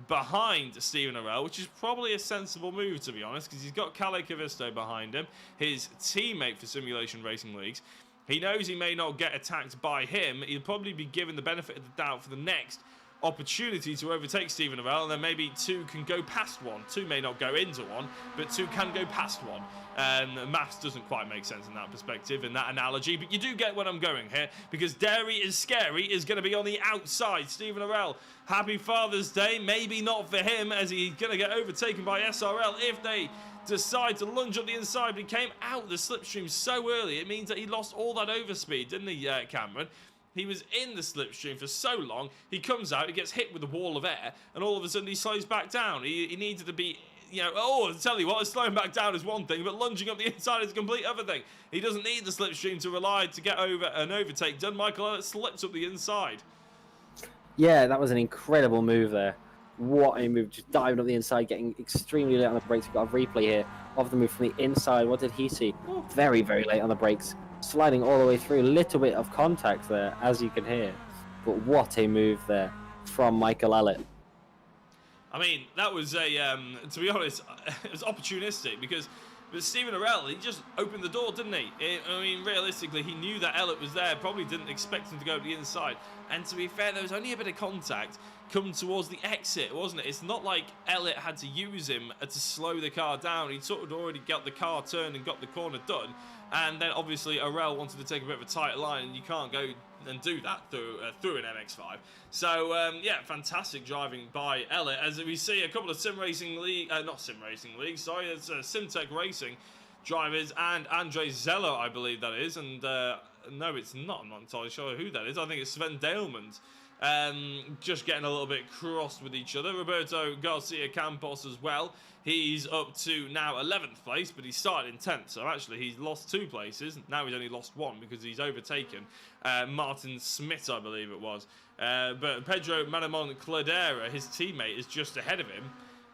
S2: behind Stephen Arell, which is probably a sensible move, to be honest, because he's got Kalle Cavisto behind him, his teammate for Simulation Racing Leagues. He knows he may not get attacked by him. He'll probably be given the benefit of the doubt for the next opportunity to overtake Stephen Arell, and then maybe 2 can go past 1. 2 may not go into 1, but 2 can go past 1. Maths doesn't quite make sense in that perspective, in that analogy, but you do get where I'm going here, because Dairy is Scary is going to be on the outside. Stephen Arell, happy Father's Day. Maybe not for him, as he's going to get overtaken by SRL if they decide to lunge up the inside, but he came out the slipstream so early, it means that he lost all that overspeed, didn't he, Cameron? He was in the slipstream for so long, he comes out, he gets hit with a wall of air, and all of a sudden he slows back down. He needed to be, you know, I tell you what, slowing back down is one thing, but lunging up the inside is a complete other thing. He doesn't need the slipstream to rely to get over an overtake done. Michael Ellett slips up the inside. Yeah,
S3: that was an incredible move there. What a move, just diving up the inside, getting extremely late on the brakes. We've got a replay here of the move from the inside. What did he see? Very, very late on the brakes. Sliding all the way through, a little bit of contact there, as you can hear. But what a move there from Michael Ellett.
S2: I mean, that was to be honest, it was opportunistic, because But Stephen Arell, he just opened the door, didn't he? I mean, realistically, he knew that Elliott was there, probably didn't expect him to go to the inside. And to be fair, there was only a bit of contact come towards the exit, wasn't it? It's not like Elliott had to use him to slow the car down. He sort of already got the car turned and got the corner done. And then obviously Arell wanted to take a bit of a tighter line, and you can't go and do that through an MX-5. So yeah, fantastic driving by Elliott, as we see a couple of sim racing league, not sim racing league, sorry, it's Simtech Racing drivers and Andre Zeller, I believe that is, and no, it's not. I'm not entirely sure who that is. I think it's Sven Dalemans. Just getting a little bit crossed with each other. Roberto Garcia Campos as well. He's up to now 11th place, but he started in 10th. So actually, he's lost 2 places. Now he's only lost 1 because he's overtaken Martin Smith, I believe it was. But Pedro Manamon Cladera, his teammate, is just ahead of him.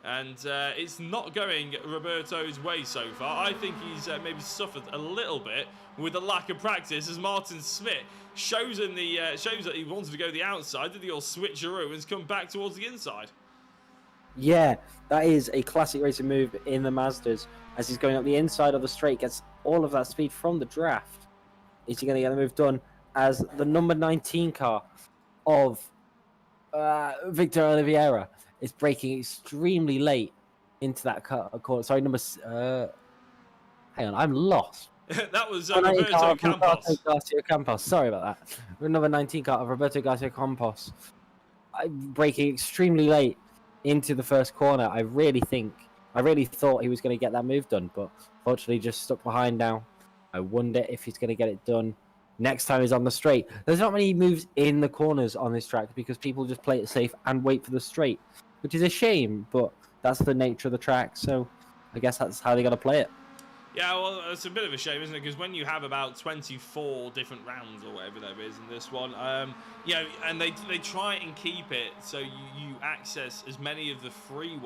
S2: And it's not going Roberto's way so far. I think he's maybe suffered a little bit with the lack of practice, as Martin Smith shows that he wanted to go the outside, did the old switcheroo, and has come back towards the inside.
S3: Yeah, that is a classic racing move in the Mazdas, as he's going up the inside of the straight, gets all of that speed from the draft. Is he going to get the move done as the number 19 car of Victor Oliveira is braking extremely late into that corner. Sorry, hang on, I'm lost.
S2: That was Roberto Campos.
S3: Roberto Garcia Campos. Sorry about that. Number 19 car of Roberto Garcia Campos, braking extremely late into the first corner. I really thought he was going to get that move done, but fortunately just stuck behind now. I wonder if he's going to get it done next time he's on the straight. There's not many moves in the corners on this track because people just play it safe and wait for the straight, which is a shame, but that's the nature of the track, so I guess that's how they got to play it.
S2: Yeah, well, it's a bit of a shame, isn't it? Because when you have about 24 different rounds or whatever there is in this one, you know, and they try and keep it so you access as many of the free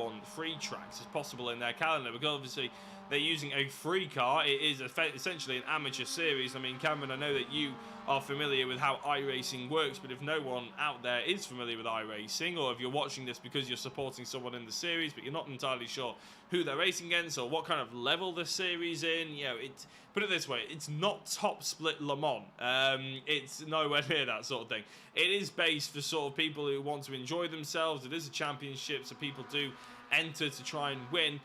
S2: tracks as possible in their calendar, because obviously they're using a free car. It is essentially an amateur series. I mean, Cameron, I know that you are familiar with how iRacing works, but if no one out there is familiar with iRacing, or if you're watching this because you're supporting someone in the series but you're not entirely sure who they're racing against or what kind of level the series in, you know, put it this way, it's not top split Le Mans. It's nowhere near that sort of thing. It is based for sort of people who want to enjoy themselves. It is a championship, so people do enter to try and win.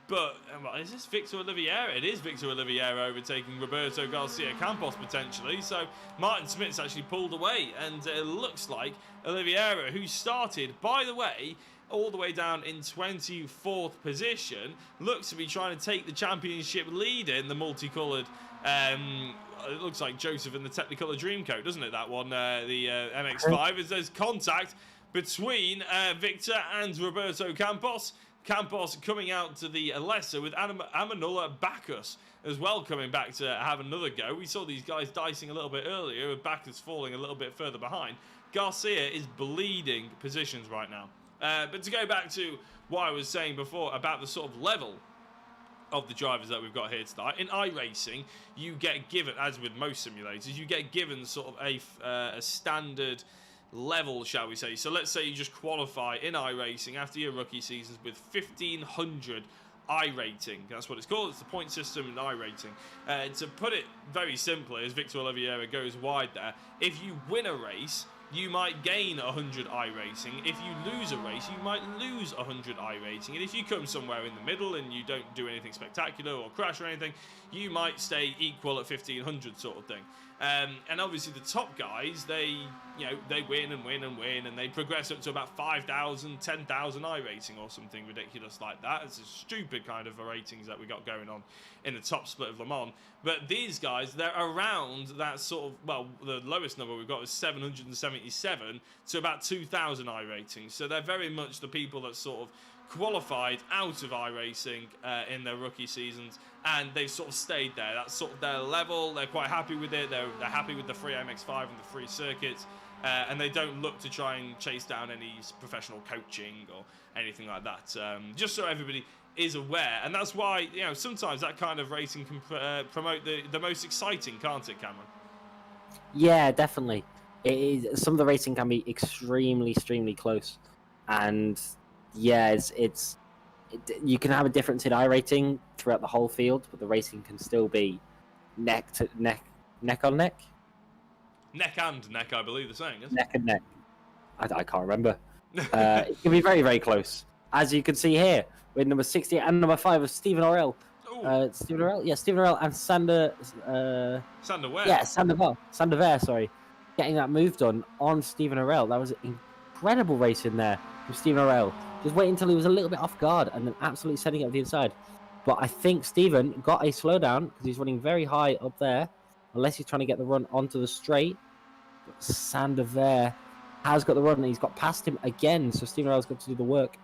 S2: But is this Victor Oliveira? It is Victor Oliveira overtaking Roberto Garcia Campos potentially. So Martin Smith's actually pulled away, and it looks like Oliveira, who started, by the way, all the way down in 24th position, looks to be trying to take the championship lead in the multicoloured. It looks like Joseph in the Technicolor Dreamcoat, doesn't it? That one, the MX-5. As there's contact between Victor and Roberto Campos. Campos coming out to the lesser with Amanullah Bacchus as well coming back to have another go. We saw these guys dicing a little bit earlier with Bacchus falling a little bit further behind. Garcia is bleeding positions right now. But to go back to what I was saying before about the sort of level of the drivers that we've got here tonight. In iRacing, you get given, as with most simulators, you get given sort of a standard level, shall we say. So let's say you just qualify in iRacing after your rookie seasons with 1500 iRating. That's what it's called. It's the point system in iRating. To put it very simply, as Victor Oliveira goes wide there, if you win a race, you might gain 100 iRating. If you lose a race, you might lose 100 iRating. And if you come somewhere in the middle and you don't do anything spectacular or crash or anything, you might stay equal at 1500 sort of thing. And obviously the top guys, they win and win and win, and they progress up to about 5,000, 10,000 iRating or something ridiculous like that. It's a stupid kind of ratings that we got going on in the top split of Le Mans. But these guys, they're around that sort of, well, the lowest number we've got is 777 to about 2,000 iRatings. So they're very much the people that sort of qualified out of iRacing in their rookie seasons, and they've sort of stayed there. That's sort of their level. They're quite happy with it. They're happy with the free MX-5 and the free circuits, and they don't look to try and chase down any professional coaching or anything like that. Just so everybody is aware, and that's why, you know, sometimes that kind of racing can promote the most exciting, can't it, Cameron?
S3: Yeah, definitely. It is. Some of the racing can be extremely close, and yeah, it's you can have a difference in iRating throughout the whole field, but the racing can still be neck on neck.
S2: Neck and neck, I believe the saying is.
S3: Neck and neck. I can't remember. It can be very, very close. As you can see here, with number 60 and number 5 of Stephen Orell. Stephen Orell? Yeah, Stephen Orell and Sander
S2: Ware.
S3: Yeah, Sander Ware, sorry. Getting that move done on Stephen Orell. That was an incredible race in there from Stephen Orell. Just waiting until he was a little bit off guard and then absolutely setting it up the inside. But I think Stephen got a slowdown because he's running very high up there. Unless he's trying to get the run onto the straight. But Sander Ware has got the run and he's got past him again. So Stephen Orell's got to do the work.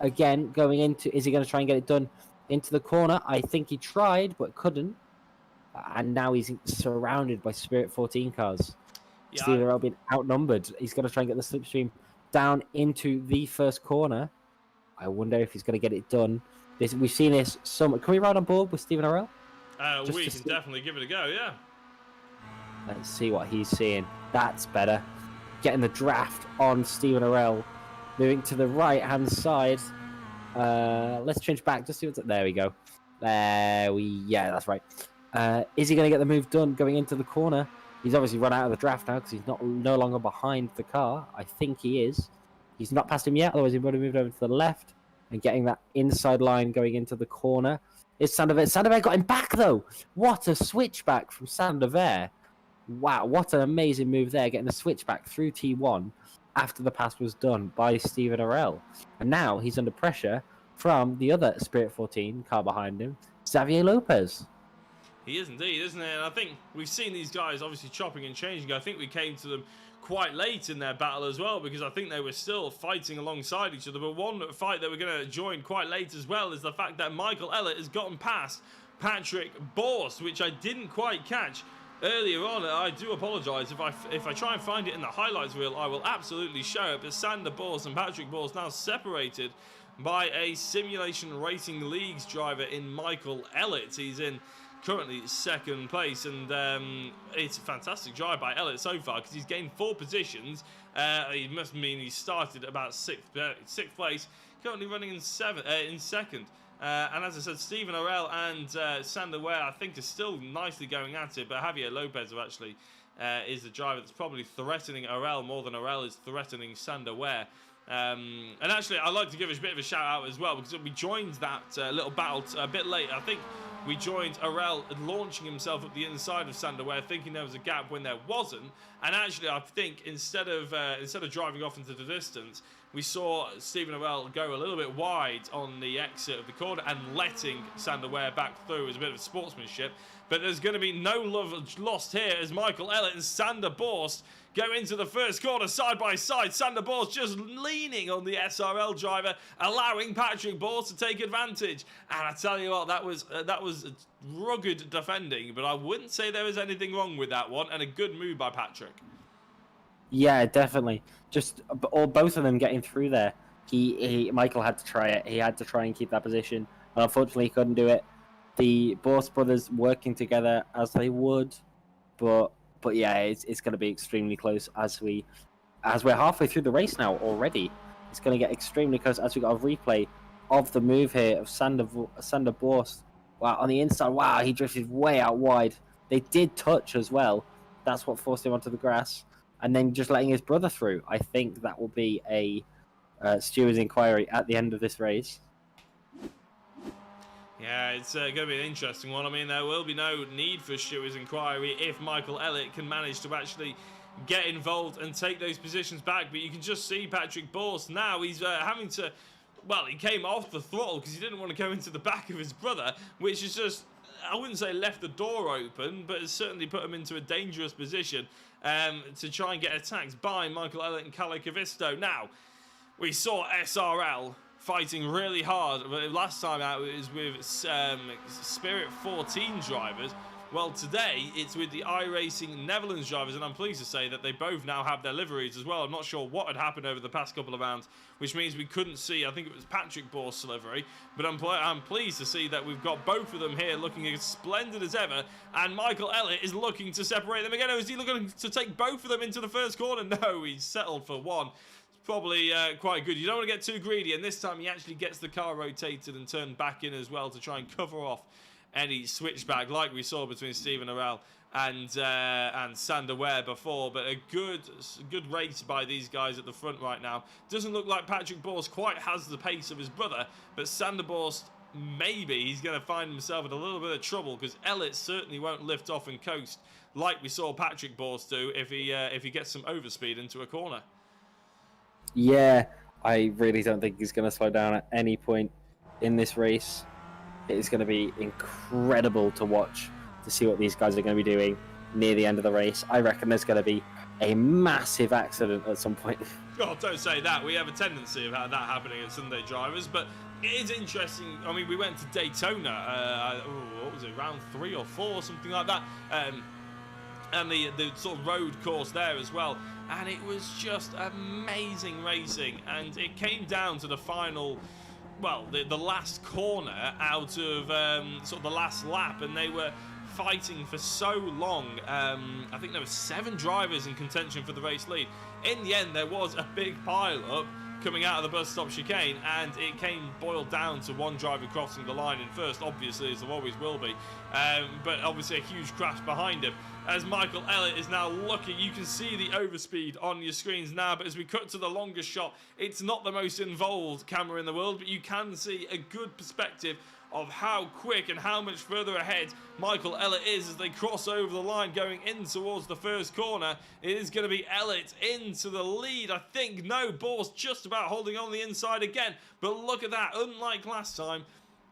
S3: Again, going into, is he going to try and get it done into the corner? I think he tried, but couldn't. And now he's surrounded by Spirit 14 cars. Yeah, Stephen Orell being outnumbered. He's going to try and get the slipstream down into the first corner. I wonder if he's going to get it done. We've seen this so much. Can we ride on board with Stephen Orell?
S2: We can definitely give it a go, yeah.
S3: Let's see what he's seeing. That's better. Getting the draft on Stephen Orell. Moving to the right-hand side. Let's change back. Just see what's... There we go. Yeah, that's right. Is he going to get the move done going into the corner? He's obviously run out of the draft now because he's no longer behind the car. I think he is. He's not past him yet. Otherwise, he would have moved over to the left and getting that inside line going into the corner. Is Sander Ware. Sander Ware got him back, though. What a switchback from Sander Ware. Wow, what an amazing move there, getting the switchback through T1 after the pass was done by Stephen Orell. And now he's under pressure from the other Spirit 14 car behind him, Xavier Lopez.
S2: He is indeed, isn't he? And I think we've seen these guys obviously chopping and changing. I think we came to them quite late in their battle as well, because I think they were still fighting alongside each other. But one fight that we're going to join quite late as well is the fact that Michael Elliott has gotten past Patrick Borst, which I didn't quite catch earlier on. I do apologise. If I try and find it in the highlights reel, I will absolutely show it. But Sander Borst and Patrick Borst now separated by a Simulation Racing Leagues driver in Michael Elliott. He's in currently second place, and it's a fantastic drive by Elliott so far because he's gained 4 positions. He must mean he started about sixth place, currently running in second. And as I said, Stephen Orell and Sander Ware, I think, are still nicely going at it, but Javier Lopez actually is the driver that's probably threatening Orell more than Orell is threatening Sander Ware. And actually, I'd like to give a bit of a shout out as well, because we joined that little battle a bit late. I think we joined Orell launching himself up the inside of Sander Ware, thinking there was a gap when there wasn't. And actually, I think instead of driving off into the distance, we saw Stephen Orell go a little bit wide on the exit of the corner and letting Sander Ware back through as a bit of sportsmanship. But there's going to be no love lost here as Michael Elliott and Sander Borst go into the first corner side by side. Sander Borst just leaning on the SRL driver, allowing Patrick Borst to take advantage. And I tell you what, that was rugged defending, but I wouldn't say there was anything wrong with that one, and a good move by Patrick.
S3: Yeah, definitely. Just both of them getting through there. Michael had to try it. He had to try and keep that position. And unfortunately, he couldn't do it. The Borst brothers working together as they would, but yeah, it's going to be extremely close as we're halfway through the race now already. It's going to get extremely close as we got a replay of the move here of Sander Borst. Wow, on the inside, wow, he drifted way out wide. They did touch as well. That's what forced him onto the grass. And then just letting his brother through. I think that will be a steward's inquiry at the end of this race.
S2: Yeah, it's going to be an interesting one. I mean, there will be no need for steward's inquiry if Michael Elliott can manage to actually get involved and take those positions back. But you can just see Patrick Borst now. He's having to... Well, he came off the throttle because he didn't want to go into the back of his brother, which is just... I wouldn't say left the door open, but it's certainly put him into a dangerous position to try and get attacked by Michael Elliott and Kalle Kavisto. Now, we saw SRL fighting really hard. Last time out it was with Spirit 14 drivers. Well, today it's with the iRacing Netherlands drivers, and I'm pleased to say that they both now have their liveries as well. I'm not sure what had happened over the past couple of rounds, which means we couldn't see, I think it was Patrick Borst's livery, but I'm pleased to see that we've got both of them here looking as splendid as ever, and Michael Elliott is looking to separate them again. Is he looking to take both of them into the first corner? No, he's settled for one. probably quite good. You don't want to get too greedy, and this time he actually gets the car rotated and turned back in as well to try and cover off any switchback like we saw between Stephen Arell and Sander Ware before. But a good race by these guys at the front right now. Doesn't look like Patrick Borst quite has the pace of his brother, but Sander Borst, maybe he's going to find himself in a little bit of trouble, because Elliott certainly won't lift off and coast like we saw Patrick Borst do if he gets some overspeed into a corner.
S3: Yeah, I really don't think he's going to slow down at any point in this race. It is going to be incredible to watch, to see what these guys are going to be doing near the end of the race. I reckon there's going to be a massive accident at some point.
S2: Oh, don't say that. We have a tendency of that happening at Sunday drivers, but it is interesting. I mean, we went to Daytona, what was it, round 3 or 4, something like that, and the sort of road course there as well, and it was just amazing racing, and it came down to the final, well, the last corner out of sort of the last lap, and they were fighting for so long. I think there were 7 drivers in contention for the race lead. In the end, there was a big pile-up coming out of the bus stop chicane, and it came boiled down to one driver crossing the line in first, obviously, as there always will be, but obviously a huge crash behind him. As Michael Elliott is now looking, you can see the overspeed on your screens now, but as we cut to the longest shot, it's not the most involved camera in the world, but you can see a good perspective of how quick and how much further ahead Michael Elliott is as they cross over the line going in towards the first corner. It is going to be Elliott into the lead, I think. No, Borst just about holding on the inside again, but look at that. Unlike last time,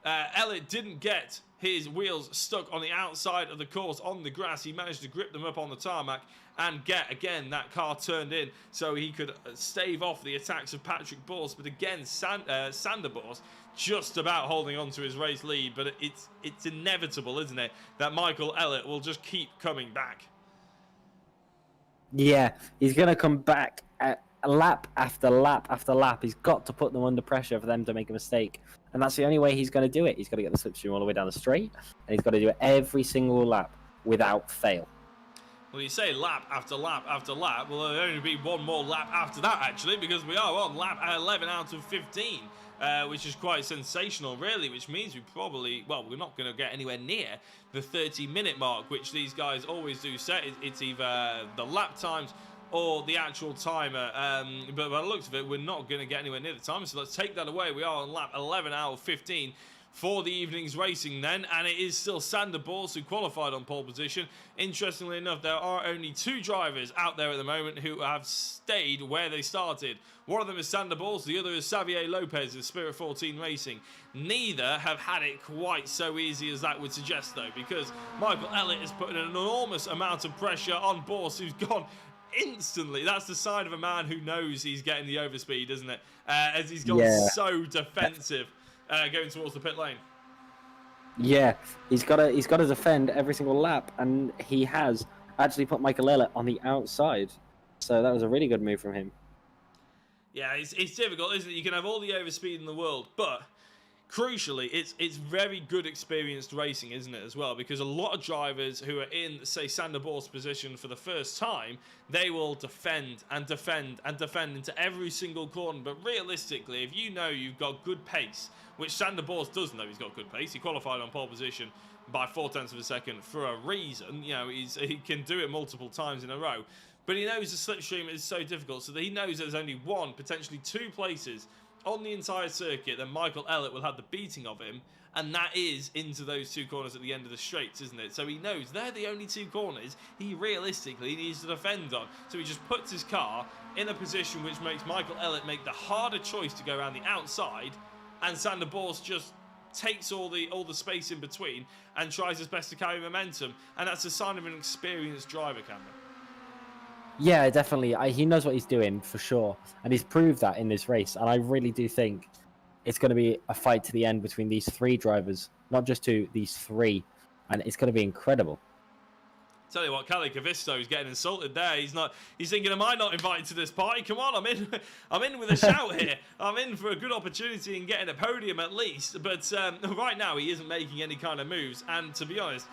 S2: Elliott didn't get his wheels stuck on the outside of the course on the grass. He managed to grip them up on the tarmac and get, again, that car turned in so he could stave off the attacks of Patrick Borst. But again, Sander Borst just about holding on to his race lead. But it's inevitable, isn't it, that Michael Elliott will just keep coming back.
S3: Yeah, he's going to come back at lap after lap after lap. He's got to put them under pressure for them to make a mistake. And that's the only way he's going to do it. He's got to get the slipstream all the way down the straight, and he's got to do it every single lap without fail.
S2: Well, you say lap after lap after lap. Well, there'll only be one more lap after that, actually, because we are on lap 11 out of 15, which is quite sensational, really, which means we probably, well, we're not going to get anywhere near the 30-minute mark, which these guys always do set. It's either the lap times or the actual timer, but by the looks of it, we're not going to get anywhere near the timer, so let's take that away. We are on lap 11 out of 15 for the evening's racing then, and it is still Sander Borst who qualified on pole position. Interestingly enough, there are only 2 drivers out there at the moment who have stayed where they started. One of them is Sander Borst, the other is Xavier Lopez of Spirit 14 Racing. Neither have had it quite so easy as that would suggest, though, because Michael Elliott is putting an enormous amount of pressure on Borst, who's gone instantly. That's the sign of a man who knows he's getting the overspeed, isn't it? As he's gone so defensive going towards the pit lane.
S3: Yeah, he's got to defend every single lap, and he has actually put Michael Elliott on the outside. So that was a really good move from him.
S2: Yeah, it's difficult, isn't it? You can have all the overspeed in the world, but crucially, it's very good experienced racing, isn't it, as well? Because a lot of drivers who are in, say, Sander Borst's position for the first time, they will defend and defend and defend into every single corner. But realistically, if you know you've got good pace, which Sander Borst does know he's got good pace, he qualified on pole position by 0.4 of a second for a reason. You know, he can do it multiple times in a row. But he knows the slipstream is so difficult, so that he knows there's only 1, potentially 2 places on the entire circuit that Michael Elliott will have the beating of him, and that is into those 2 corners at the end of the straights, isn't it? So he knows they're the only 2 corners he realistically needs to defend on. So he just puts his car in a position which makes Michael Elliott make the harder choice to go around the outside, and Sander Borst just takes all the space in between and tries his best to carry momentum, and that's a sign of an experienced driver, Cameron.
S3: Yeah, definitely. He knows what he's doing, for sure. And he's proved that in this race. And I really do think it's going to be a fight to the end between these 3 drivers. Not just 2, these 3. And it's going to be incredible.
S2: Tell you what, Cali Cavisto is getting insulted there. He's thinking, am I not invited to this party? Come on, I'm in with a shout here. I'm in for a good opportunity and getting a podium at least. But right now, he isn't making any kind of moves. And to be honest,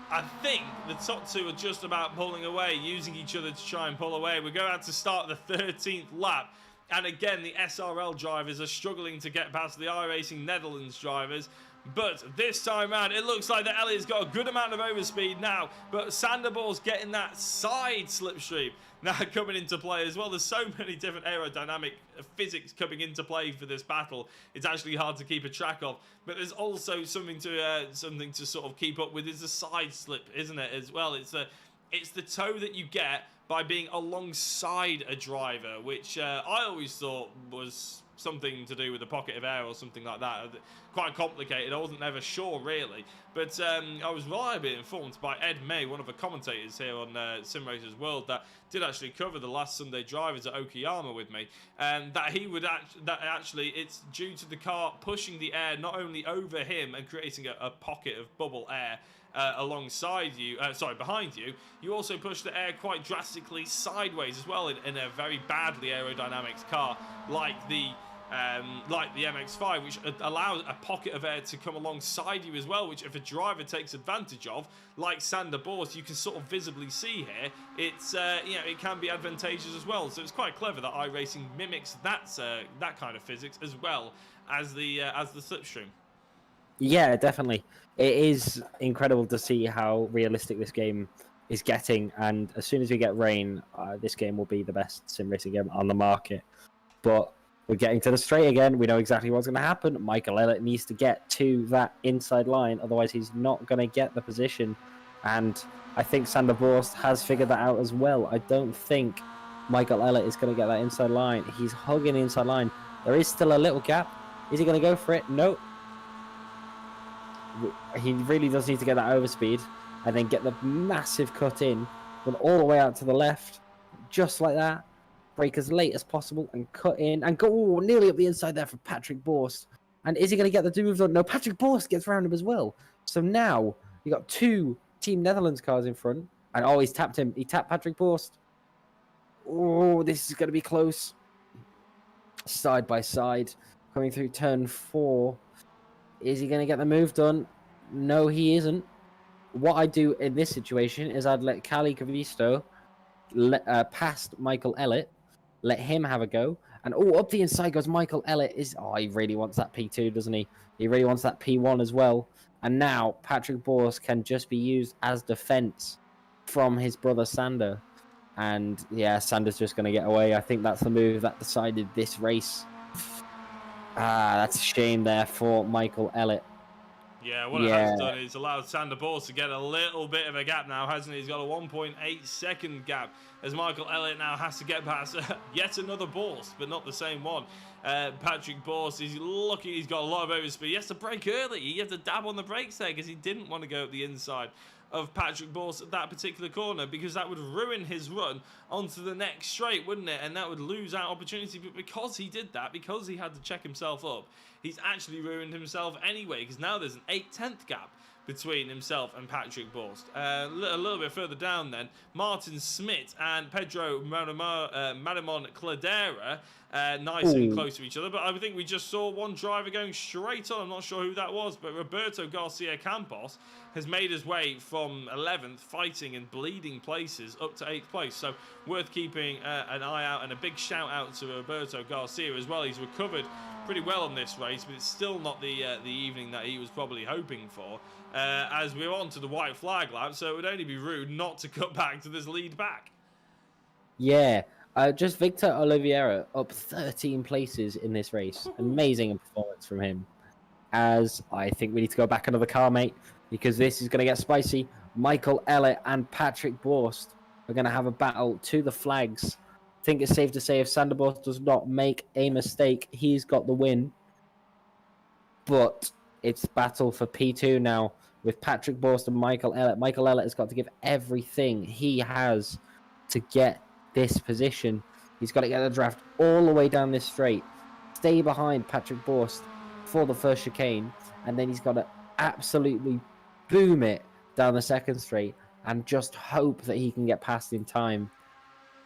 S2: I think the top 2 are just about pulling away, using each other to try and pull away. We're going to start the 13th lap. And again, the SRL drivers are struggling to get past the iRacing Netherlands drivers. But this time around, it looks like that Elliott's got a good amount of overspeed now. But Sanderbor's getting that side slipstream now coming into play as well. There's so many different aerodynamic physics coming into play for this battle. It's actually hard to keep a track of. But there's also something to sort of keep up with is the side slip, isn't it, as well? It's the toe that you get by being alongside a driver, which I always thought was something to do with the pocket of air or something like that. Quite complicated. I wasn't ever sure, really. But I was reliably informed by Ed May, one of the commentators here on Sim Racers World, that did actually cover the last Sunday drivers at Okayama with me, and that he would actually it's due to the car pushing the air not only over him and creating a pocket of bubble air alongside you, behind you, you also push the air quite drastically sideways as well in a very badly aerodynamics car like the MX-5, which allows a pocket of air to come alongside you as well, which if a driver takes advantage of, like Sander Borst, you can sort of visibly see here, it's it can be advantageous as well. So it's quite clever that iRacing mimics that kind of physics as well as the slipstream.
S3: Yeah, definitely. It is incredible to see how realistic this game is getting, and as soon as we get rain, this game will be the best sim racing game on the market. But we're getting to the straight again. We know exactly what's going to happen. Michael Elliott needs to get to that inside line, otherwise he's not going to get the position. And I think Sander Borst has figured that out as well. I don't think Michael Elliott is going to get that inside line. He's hugging the inside line. There is still a little gap. Is he going to go for it? No. He really does need to get that overspeed and then get the massive cut in, run all the way out to the left, just like that. Brake as late as possible and cut in and go nearly up the inside there for Patrick Borst. And is he going to get the move done? No, Patrick Borst gets around him as well. So now you got two Team Netherlands cars in front. And he's tapped him. He tapped Patrick Borst. Oh, this is going to be close. Side by side, coming through turn 4. Is he going to get the move done? No, he isn't. What I do in this situation is I'd let Cali Cavisto past Michael Elliott, let him have a go, and up the inside goes Michael Elliott. He really wants that P2, doesn't he? He really wants that P1 as well. And now Patrick Borst can just be used as defense from his brother Sander. And yeah, Sander's just going to get away. I think that's the move that decided this race. That's a shame there for Michael Elliott.
S2: Yeah, what it has done is allowed Sander Borst to get a little bit of a gap now, hasn't he? He's got a 1.8 second gap as Michael Elliott now has to get past yet another Borst, but not the same one. Patrick Borst, he's lucky he's got a lot of overspeed. He has to brake early. He has to dab on the brakes there because he didn't want to go up the inside of Patrick Borst at that particular corner, because that would ruin his run onto the next straight, wouldn't it? And that would lose out opportunity. But because he did that, because he had to check himself up, he's actually ruined himself anyway, because now there's an 8/10 gap between himself and Patrick Borst. A little bit further down then, Martin Smith and Pedro Marimon Cladera, nice and close to each other, but I think we just saw one driver going straight on. I'm not sure who that was, but Roberto Garcia Campos has made his way from 11th, fighting and bleeding places, up to 8th place. So worth keeping an eye out, and a big shout out to Roberto Garcia as well. He's recovered pretty well on this race, but it's still not the evening that he was probably hoping for, as we're on to the white flag lap, so it would only be rude not to cut back to this lead back.
S3: Yeah, just Victor Oliveira up 13 places in this race. Amazing performance from him. As I think we need to go back another car, mate, because this is going to get spicy. Michael Elliott and Patrick Borst are going to have a battle to the flags. I think it's safe to say if Sander Borst does not make a mistake, he's got the win. But it's battle for P2 now with Patrick Borst and Michael Elliott. Michael Elliott has got to give everything he has to get this position. He's got to get the draft all the way down this straight, stay behind Patrick Borst for the first chicane, and then he's got to absolutely boom it down the second straight and just hope that he can get past in time.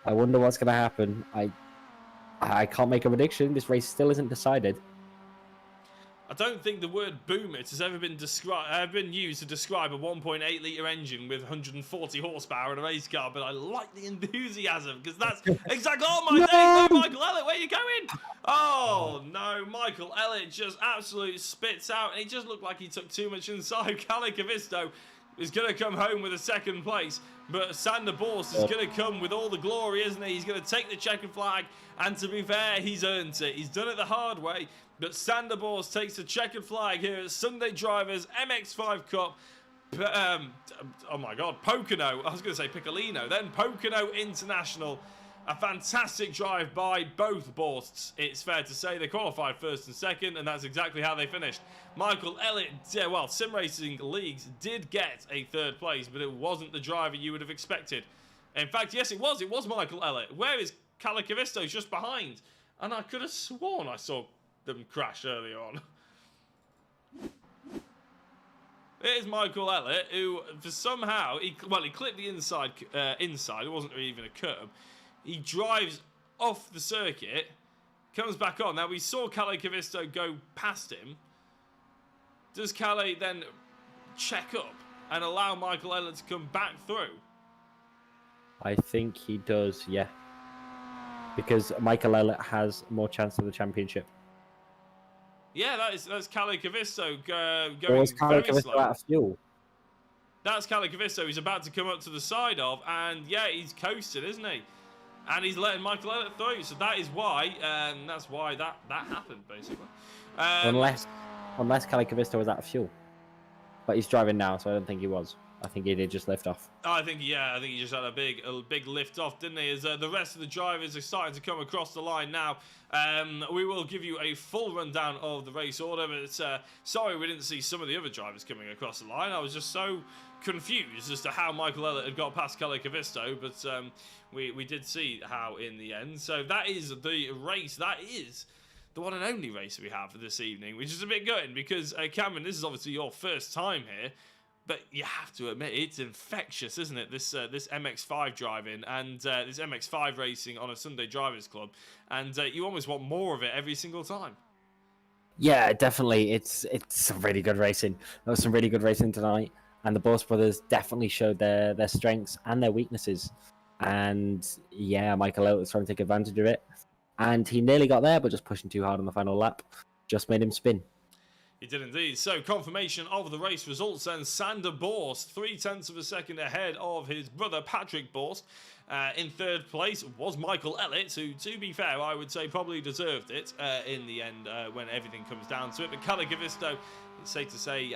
S3: I wonder what's going to happen. I can't make a prediction. This race still isn't decided.
S2: I don't think the word boom it has ever been used to describe a 1.8 litre engine with 140 horsepower in a race car, but I like the enthusiasm because that's exactly. Oh my days! No, Michael Elliott, where are you going? Oh no, Michael Elliott just absolutely spits out, and he just looked like he took too much inside. Kalle Kavisto is going to come home with a second place, but Sander Borst is going to come with all the glory, isn't he? He's going to take the checkered flag, and to be fair, he's earned it. He's done it the hard way, but Sander Borst takes the checkered flag here at Sunday Drivers MX-5 Cup. Oh my God, Pocono. I was going to say Piccolino, then Pocono International. A fantastic drive by both Borsts, it's fair to say. They qualified first and second, and that's exactly how they finished. Michael Elliott, well, Sim Racing Leagues did get a third place, but it wasn't the driver you would have expected. In fact, yes, it was. It was Michael Elliott. Where is Kalle Kavisto? Just behind. And I could have sworn I saw them crash earlier on. Here's Michael Elliott, who somehow, he clipped the inside. It wasn't even a curb. He drives off the circuit, comes back on. Now, we saw Kalle Kavisto go past him. Does Kalle then check up and allow Michael Elliott to come back through?
S3: I think he does, yeah. Because Michael Elliott has more chance of the championship.
S2: Yeah, that's Kalle Kavisto going
S3: Or is Kalle
S2: very
S3: Kavisto
S2: slow.
S3: out of fuel?
S2: That's Kalle Kavisto. He's about to come up to the side of, and yeah, he's coasting, isn't he? And he's letting Michael Elliott through, so that is why, that happened basically.
S3: Unless Kalle Kavisto was out of fuel, but he's driving now, so I don't think he was. I think he did just lift off.
S2: I think he just had a big lift off, didn't he? As the rest of the drivers are starting to come across the line now. We will give you a full rundown of the race order, but sorry we didn't see some of the other drivers coming across the line. I was just so confused as to how Michael Elliott had got past Kalle Kavisto, but we did see how in the end. So that is the race. That is the one and only race we have for this evening, which is a bit gutting because, Cameron, this is obviously your first time here. But you have to admit, it's infectious, isn't it? This MX-5 driving and this MX-5 racing on a Sunday Drivers Club. And you almost want more of it every single time.
S3: Yeah, definitely. It's some really good racing. There was some really good racing tonight. And the Borst brothers definitely showed their strengths and their weaknesses. And yeah, Michael Elliott was trying to take advantage of it. And he nearly got there, but just pushing too hard on the final lap just made him spin.
S2: He did indeed. So, confirmation of the race results, and Sander Borst, 0.3 of a second ahead of his brother Patrick Borst. In third place was Michael Elliott, who, to be fair, I would say probably deserved it in the end when everything comes down to it. But Kalle Kavisto, it's safe to say,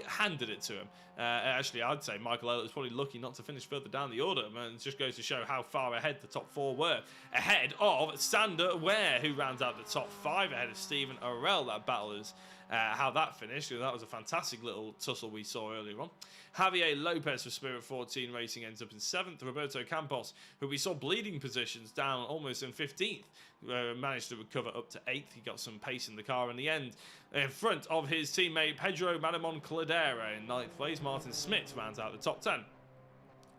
S2: handed it to him. Actually, I'd say Michael Elliott was probably lucky not to finish further down the order. And it just goes to show how far ahead the top four were. Ahead of Sander Ware, who rounds out the top five, ahead of Stephen Orell. That battle is how that finished. That was a fantastic little tussle we saw earlier on. Javier Lopez for Spirit 14 Racing ends up in 7th. Roberto Campos, who we saw bleeding positions down almost in 15th, managed to recover up to 8th. He got some pace in the car in the end. In front of his teammate Pedro Manamon Cladera in 9th place. Martin Smith rounds out the top 10.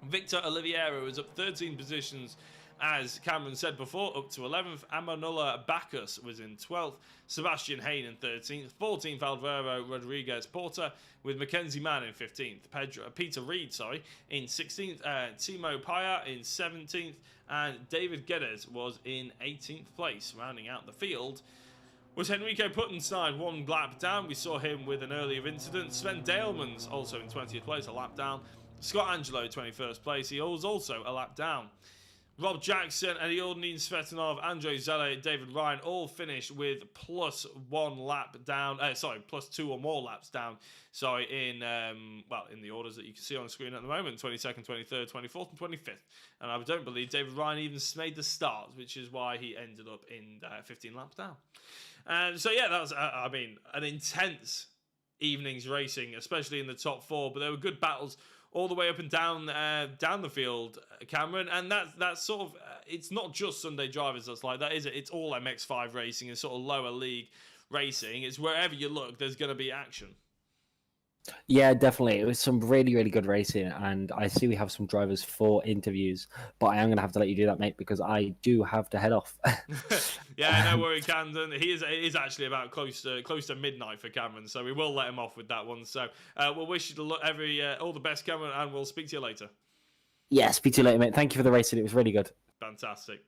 S2: Victor Oliveira was up 13 positions, as Cameron said before, up to 11th. Amanullah Bacchus was in 12th. Sebastian Hain in 13th. 14th, Alvaro Rodriguez Porter, with Mackenzie Mann in 15th. Peter Reed, in 16th. Timo Paya in 17th. And David Geddes was in 18th place. Rounding out the field was Henrico Puttenstein, one lap down. We saw him with an earlier incident. Sven Dalemans also in 20th place, a lap down. Scott Angelo, 21st place. He was also a lap down. Rob Jackson, Eliordin Svetanov, Andre Zelle, David Ryan all finished with plus 1 lap down. Plus 2 or more laps down. In the orders that you can see on the screen at the moment: 22nd, 23rd, 24th, and 25th. And I don't believe David Ryan even made the start, which is why he ended up in 15 laps down. And so yeah, that was an intense evening's racing, especially in the top four. But there were good battles all the way up and down the field, Cameron, and that's sort of it's not just Sunday Drivers that's like that, is it? It's all MX-5 racing and sort of lower league racing. It's wherever you look, there's going to be action.
S3: Yeah, definitely. It was some really, really good racing, and I see we have some drivers for interviews, but I am going to have to let you do that, mate, because I do have to head off.
S2: Yeah, no worry, Camden. It is actually about close to midnight for Cameron, so we will let him off with that one. So we'll wish you all the best, Cameron, and we'll speak to you later.
S3: Yeah, speak to you later, mate. Thank you for the racing. It was really good.
S2: Fantastic.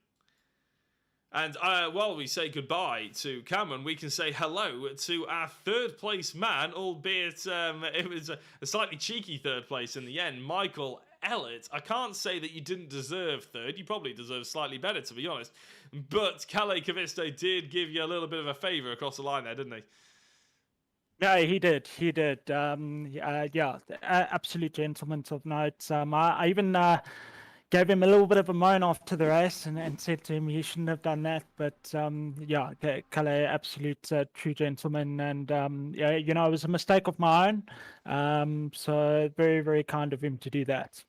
S2: And while we say goodbye to Cameron, we can say hello to our third place man, albeit it was a slightly cheeky third place in the end, Michael Ellett. I can't say that you didn't deserve third. You probably deserve slightly better, to be honest. But Calais Cavisto did give you a little bit of a favour across the line there, didn't he?
S4: No, he did. He did. Yeah, absolute gentleman of note. I even gave him a little bit of a moan after the race and said to him he shouldn't have done that. But yeah, Calais, absolute true gentleman. And yeah, you know, it was a mistake of my own. So very, very kind of him to do that.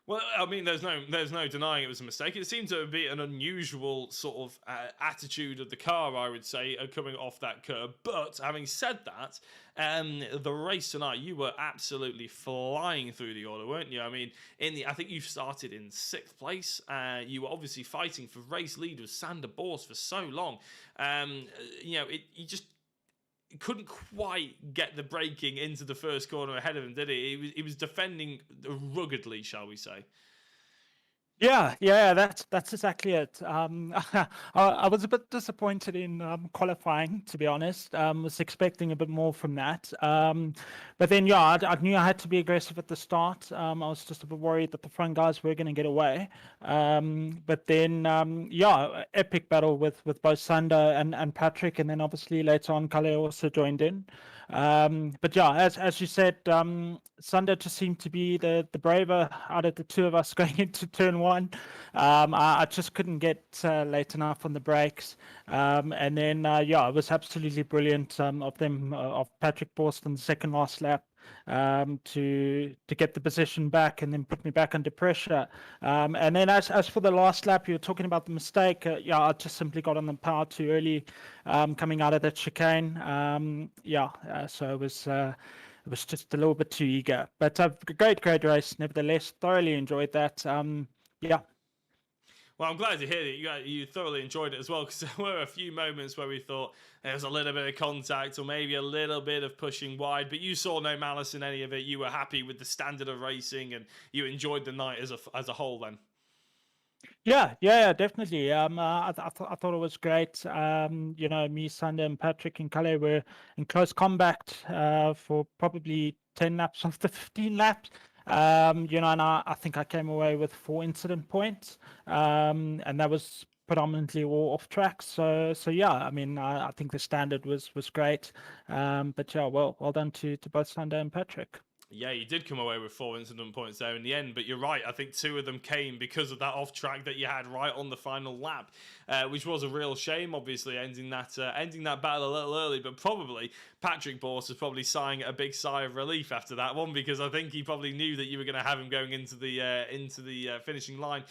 S2: Well, I mean, there's no denying it was a mistake. It seemed to be an unusual sort of attitude of the car, I would say, coming off that curb. But having said that, the race tonight, you were absolutely flying through the order, weren't you? I mean, I think you started in 6th place. You were obviously fighting for race lead with Sander Bors for so long. You know, you just couldn't quite get the braking into the first corner ahead of him, did he? He was defending ruggedly, shall we say.
S4: Yeah, that's exactly it. I was a bit disappointed in qualifying, to be honest. Was expecting a bit more from that. But then, yeah, I knew I had to be aggressive at the start. I was just a bit worried that the front guys were going to get away. But then, yeah, epic battle with both Sander and Patrick, and then obviously later on, Calais also joined in. But yeah, as you said, Sander just seemed to be the braver out of the two of us going into turn one. I just couldn't get late enough on the brakes. And then, yeah, it was absolutely brilliant of them, of Patrick Boston, second last lap. To get the position back and then put me back under pressure. And then as for the last lap, you were talking about the mistake. Yeah, I just simply got on the power too early coming out of that chicane. So it was just a little bit too eager. But a great race, nevertheless. Thoroughly enjoyed that. Yeah.
S2: Well, I'm glad to hear that you thoroughly enjoyed it as well, because there were a few moments where we thought there was a little bit of contact or maybe a little bit of pushing wide, but you saw no malice in any of it. You were happy with the standard of racing and you enjoyed the night as a whole then.
S4: Yeah, definitely. I thought it was great. You know, me, Sander, and Patrick and Calais were in close combat for probably 10 laps of the 15 laps. You know, and I think I came away with 4 incident points, and that was predominantly all off track. So yeah, I mean, I think the standard was great. But yeah, well done to both Sander and Patrick.
S2: Yeah, you did come away with 4 incident points there in the end, but you're right. I think 2 of them came because of that off track that you had right on the final lap, which was a real shame. Obviously, ending that battle a little early, but probably Patrick Bors was probably sighing a big sigh of relief after that one, because I think he probably knew that you were going to have him going into the finishing line.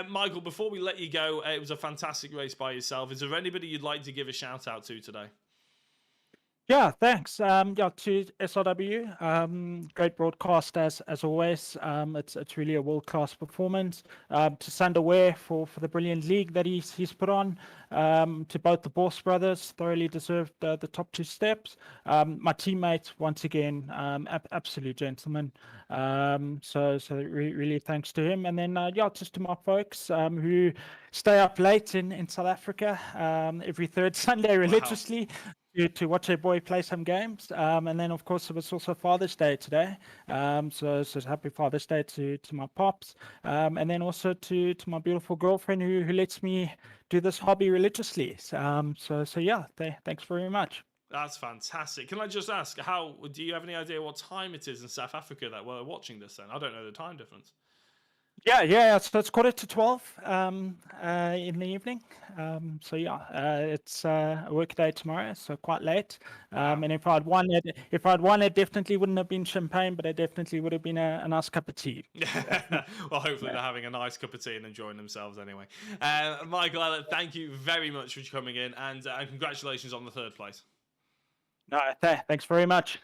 S2: Michael, before we let you go, it was a fantastic race by yourself. Is there anybody you'd like to give a shout out to today?
S4: Yeah, thanks. Yeah, to SRW, great broadcast as always. It's really a world class performance. To Sander Ware for the brilliant league that he's put on. To both the Boss brothers, thoroughly deserved the top 2 steps. My teammates, once again, absolute gentlemen. So really thanks to him. And then yeah, just to my folks who stay up late in South Africa every third Sunday religiously. Wow. To watch a boy play some games, and then of course it was also Father's Day today, so happy Father's Day to my pops, and then also to my beautiful girlfriend who lets me do this hobby religiously. So yeah, thanks very much.
S2: That's fantastic. Can I just ask, do you have any idea what time it is in South Africa that we're watching this then? I don't know the time difference.
S4: Yeah. So it's 11:45 in the evening. So yeah, it's a work day tomorrow, so quite late. Wow. And if I'd won it definitely wouldn't have been champagne, but it definitely would have been a nice cup of tea.
S2: Well, hopefully they're having a nice cup of tea and enjoying themselves anyway. Michael Ellett, thank you very much for coming in, and congratulations on the 3rd place.
S4: No, thanks very much.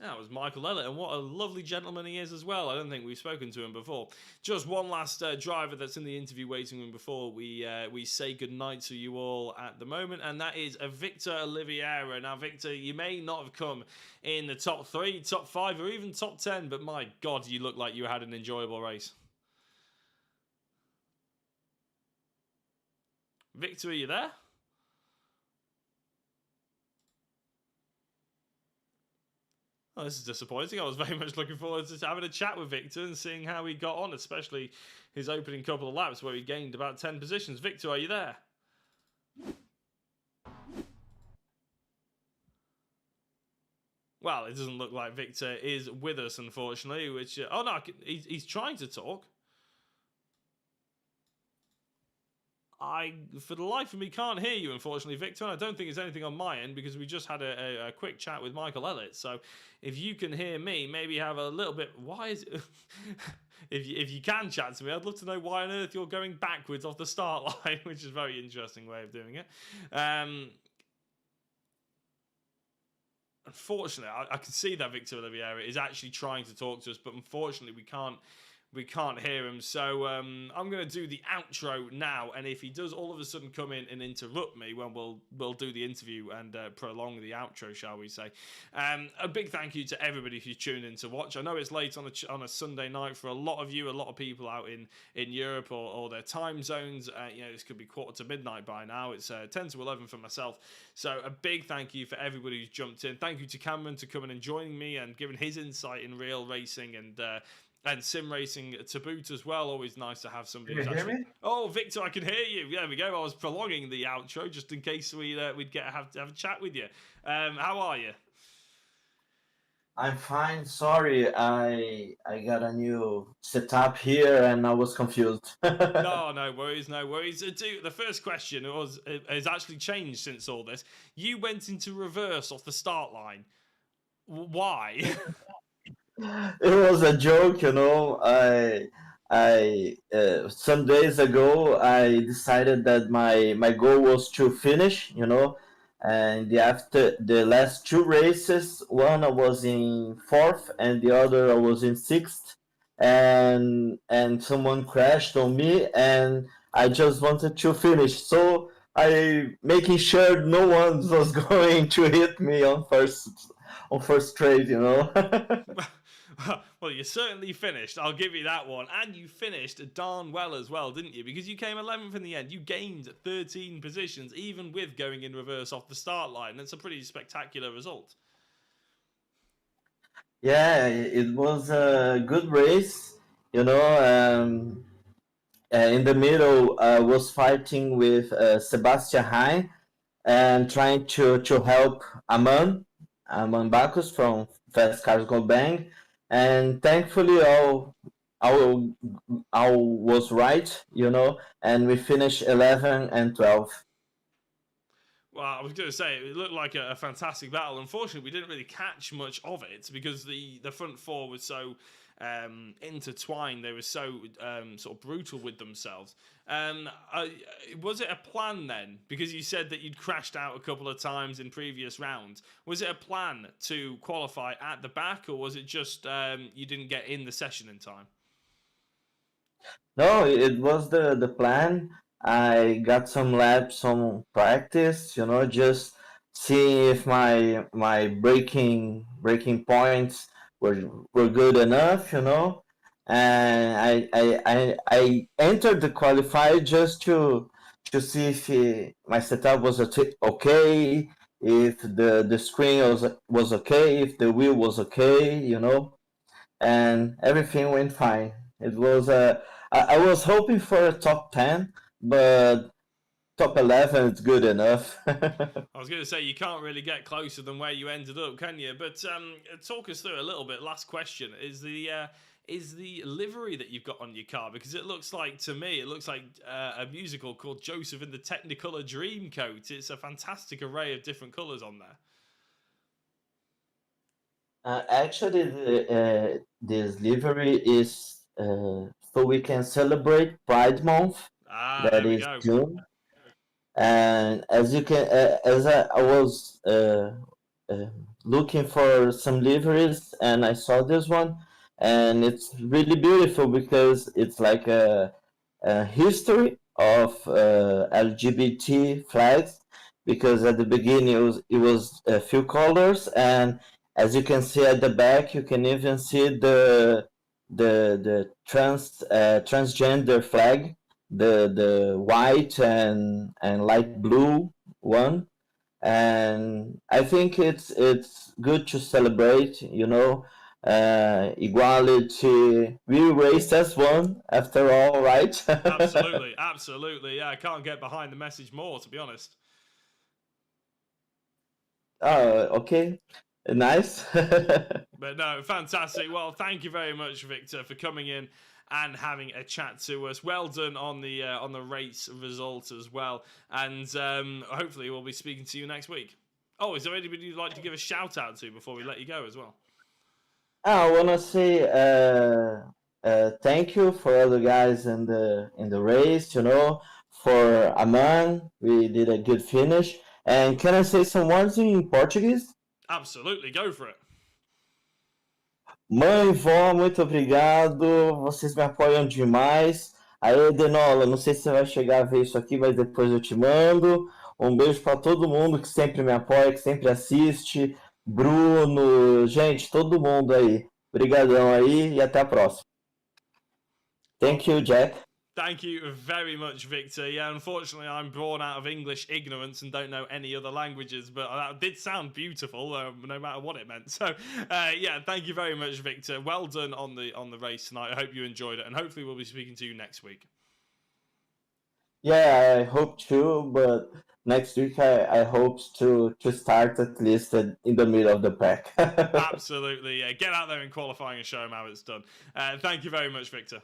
S2: That was Michael Elliott, and what a lovely gentleman he is as well. I don't think we've spoken to him before. Just one last driver that's in the interview waiting room before we say goodnight to you all at the moment, and that is Victor Oliveira. Now, Victor, you may not have come in the top 3, top 5, or even top 10, but my God, you look like you had an enjoyable race. Victor, are you there? Oh, this is disappointing. I was very much looking forward to having a chat with Victor and seeing how he got on, especially his opening couple of laps where he gained about 10 positions. Victor, are you there? Well, it doesn't look like Victor is with us, unfortunately, which... oh, no, he's trying to talk. I, for the life of me, can't hear you, unfortunately, Victor. And I don't think there's anything on my end because we just had a quick chat with Michael Elliott. So if you can hear me, maybe have a little bit... Why is it... if you can chat to me, I'd love to know why on earth you're going backwards off the start line, which is a very interesting way of doing it. Unfortunately, I can see that Victor Oliveira is actually trying to talk to us, but unfortunately we can't hear him. So I'm going to do the outro now, and if he does all of a sudden come in and interrupt me, when we'll do the interview and prolong the outro, shall we say. A big thank you to everybody who's tuned in to watch. I know it's late on a Sunday night for a lot of you, a lot of people out in Europe or their time zones. This could be 11:45 by now. It's 10 to 11 for myself. So a big thank you for everybody who's jumped in. Thank you to Cameron to coming and joining me and giving his insight in real racing and sim racing to boot as well. Always nice to have somebody.
S5: Can you hear me?
S2: Oh, Victor, I can hear you. There we go. I was prolonging the outro just in case we'd have a chat with you. How are you?
S5: I'm fine. Sorry, I got a new setup here and I was confused.
S2: No worries, no worries. The first question has actually changed since all this. You went into reverse off the start line. Why?
S5: It was a joke, I some days ago I decided that my goal was to finish, and after the last 2 races, one I was in 4th and the other I was in 6th, and someone crashed on me and I just wanted to finish, so I making sure no one was going to hit me on first straight,
S2: Well, you certainly finished. I'll give you that one. And you finished darn well as well, didn't you? Because you came 11th in the end. You gained 13 positions, even with going in reverse off the start line. That's a pretty spectacular result.
S5: Yeah, it was a good race, in the middle, I was fighting with Sebastian Hein and trying to help Aman Bacchus from Fast Cars Go Bang, and thankfully I was right, and we finished 11 and 12.
S2: Well, I was going to say, it looked like a fantastic battle. Unfortunately, we didn't really catch much of it because the front four was so intertwined. They were so sort of brutal with themselves. Was it a plan then? Because you said that you'd crashed out a couple of times in previous rounds. Was it a plan to qualify at the back, or was it just you didn't get in the session in time?
S5: No, it was the plan. I got some laps, some practice, just seeing if my braking points were good enough, and I entered the qualifier just to see if my setup was okay, if the screen was okay, if the wheel was okay, and everything went fine. It was I was hoping for a top 10, but top 11 is good enough.
S2: I was going to say, you can't really get closer than where you ended up, can you? But talk us through a little bit. Last question is the livery that you've got on your car, because it looks like, to me, it looks like a musical called Joseph in the Technicolor Dreamcoat. It's a fantastic array of different colours on there.
S5: Actually, this livery is so we can celebrate Pride Month. That is June. And as you can, as I was looking for some liveries, and I saw this one, and it's really beautiful because it's like a history of LGBT flags. Because at the beginning it was a few colors, and as you can see at the back, you can even see the transgender flag, the white and light blue one. And I think it's good to celebrate, equality. We raised as one after all, right?
S2: Absolutely, absolutely. Yeah, I can't get behind the message more, to be honest.
S5: Okay, nice.
S2: But no, fantastic. Well, thank you very much, Victor, for coming in and having a chat to us. Well done on the race result as well, and hopefully we'll be speaking to you next week. Oh, is there anybody you'd like to give a shout out to before we let you go as well?
S5: I wanna say thank you for all the guys in the race. For Aman, we did a good finish. And can I say some words in Portuguese?
S2: Absolutely, go for it.
S5: Mãe, vó, muito obrigado. Vocês me apoiam demais. Aí, Denola, não sei se você vai chegar a ver isso aqui, mas depois eu te mando. Um beijo para todo mundo que sempre me apoia, que sempre assiste. Bruno, gente, todo mundo aí. Obrigadão aí e até a próxima. Thank you, Jack.
S2: Thank you very much, Victor. Yeah, unfortunately, I'm born out of English ignorance and don't know any other languages, but that did sound beautiful, no matter what it meant. So, yeah, thank you very much, Victor. Well done on the race tonight. I hope you enjoyed it, and hopefully we'll be speaking to you next week.
S5: Yeah, I hope to, but next week I hope to start at least in the middle of the pack.
S2: Absolutely, yeah. Get out there in qualifying and show them how it's done. Thank you very much, Victor.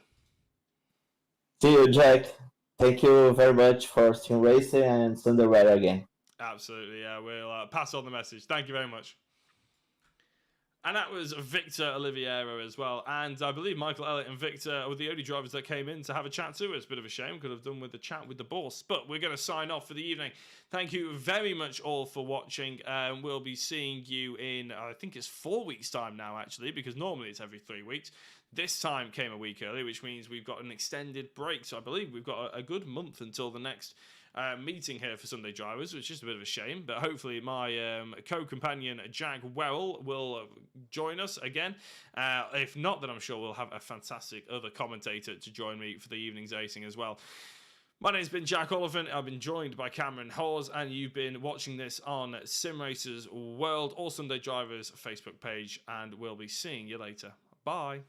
S5: See you, Jack. Thank you very much for Steam Racing and Sunday Rider again.
S2: Absolutely, yeah. We'll pass on the message. Thank you very much. And that was Victor Oliveira as well. And I believe Michael Elliott and Victor were the only drivers that came in to have a chat to us. Bit of a shame. Could have done with the chat with the boss. But we're going to sign off for the evening. Thank you very much all for watching. We'll be seeing you in, I think it's 4 weeks' time now, actually, because normally it's every 3 weeks. This time came a week early, which means we've got an extended break. So I believe we've got a good month until the next meeting here for Sunday Drivers, which is a bit of a shame, but hopefully my co-companion Jack Werrell will join us again. If not, then I'm sure we'll have a fantastic other commentator to join me for the evening's racing as well. My name's been Jack Oliphant. I've been joined by Cameron Hawes, and you've been watching this on Sim Racers World or Sunday Drivers Facebook page, and we'll be seeing you later. Bye.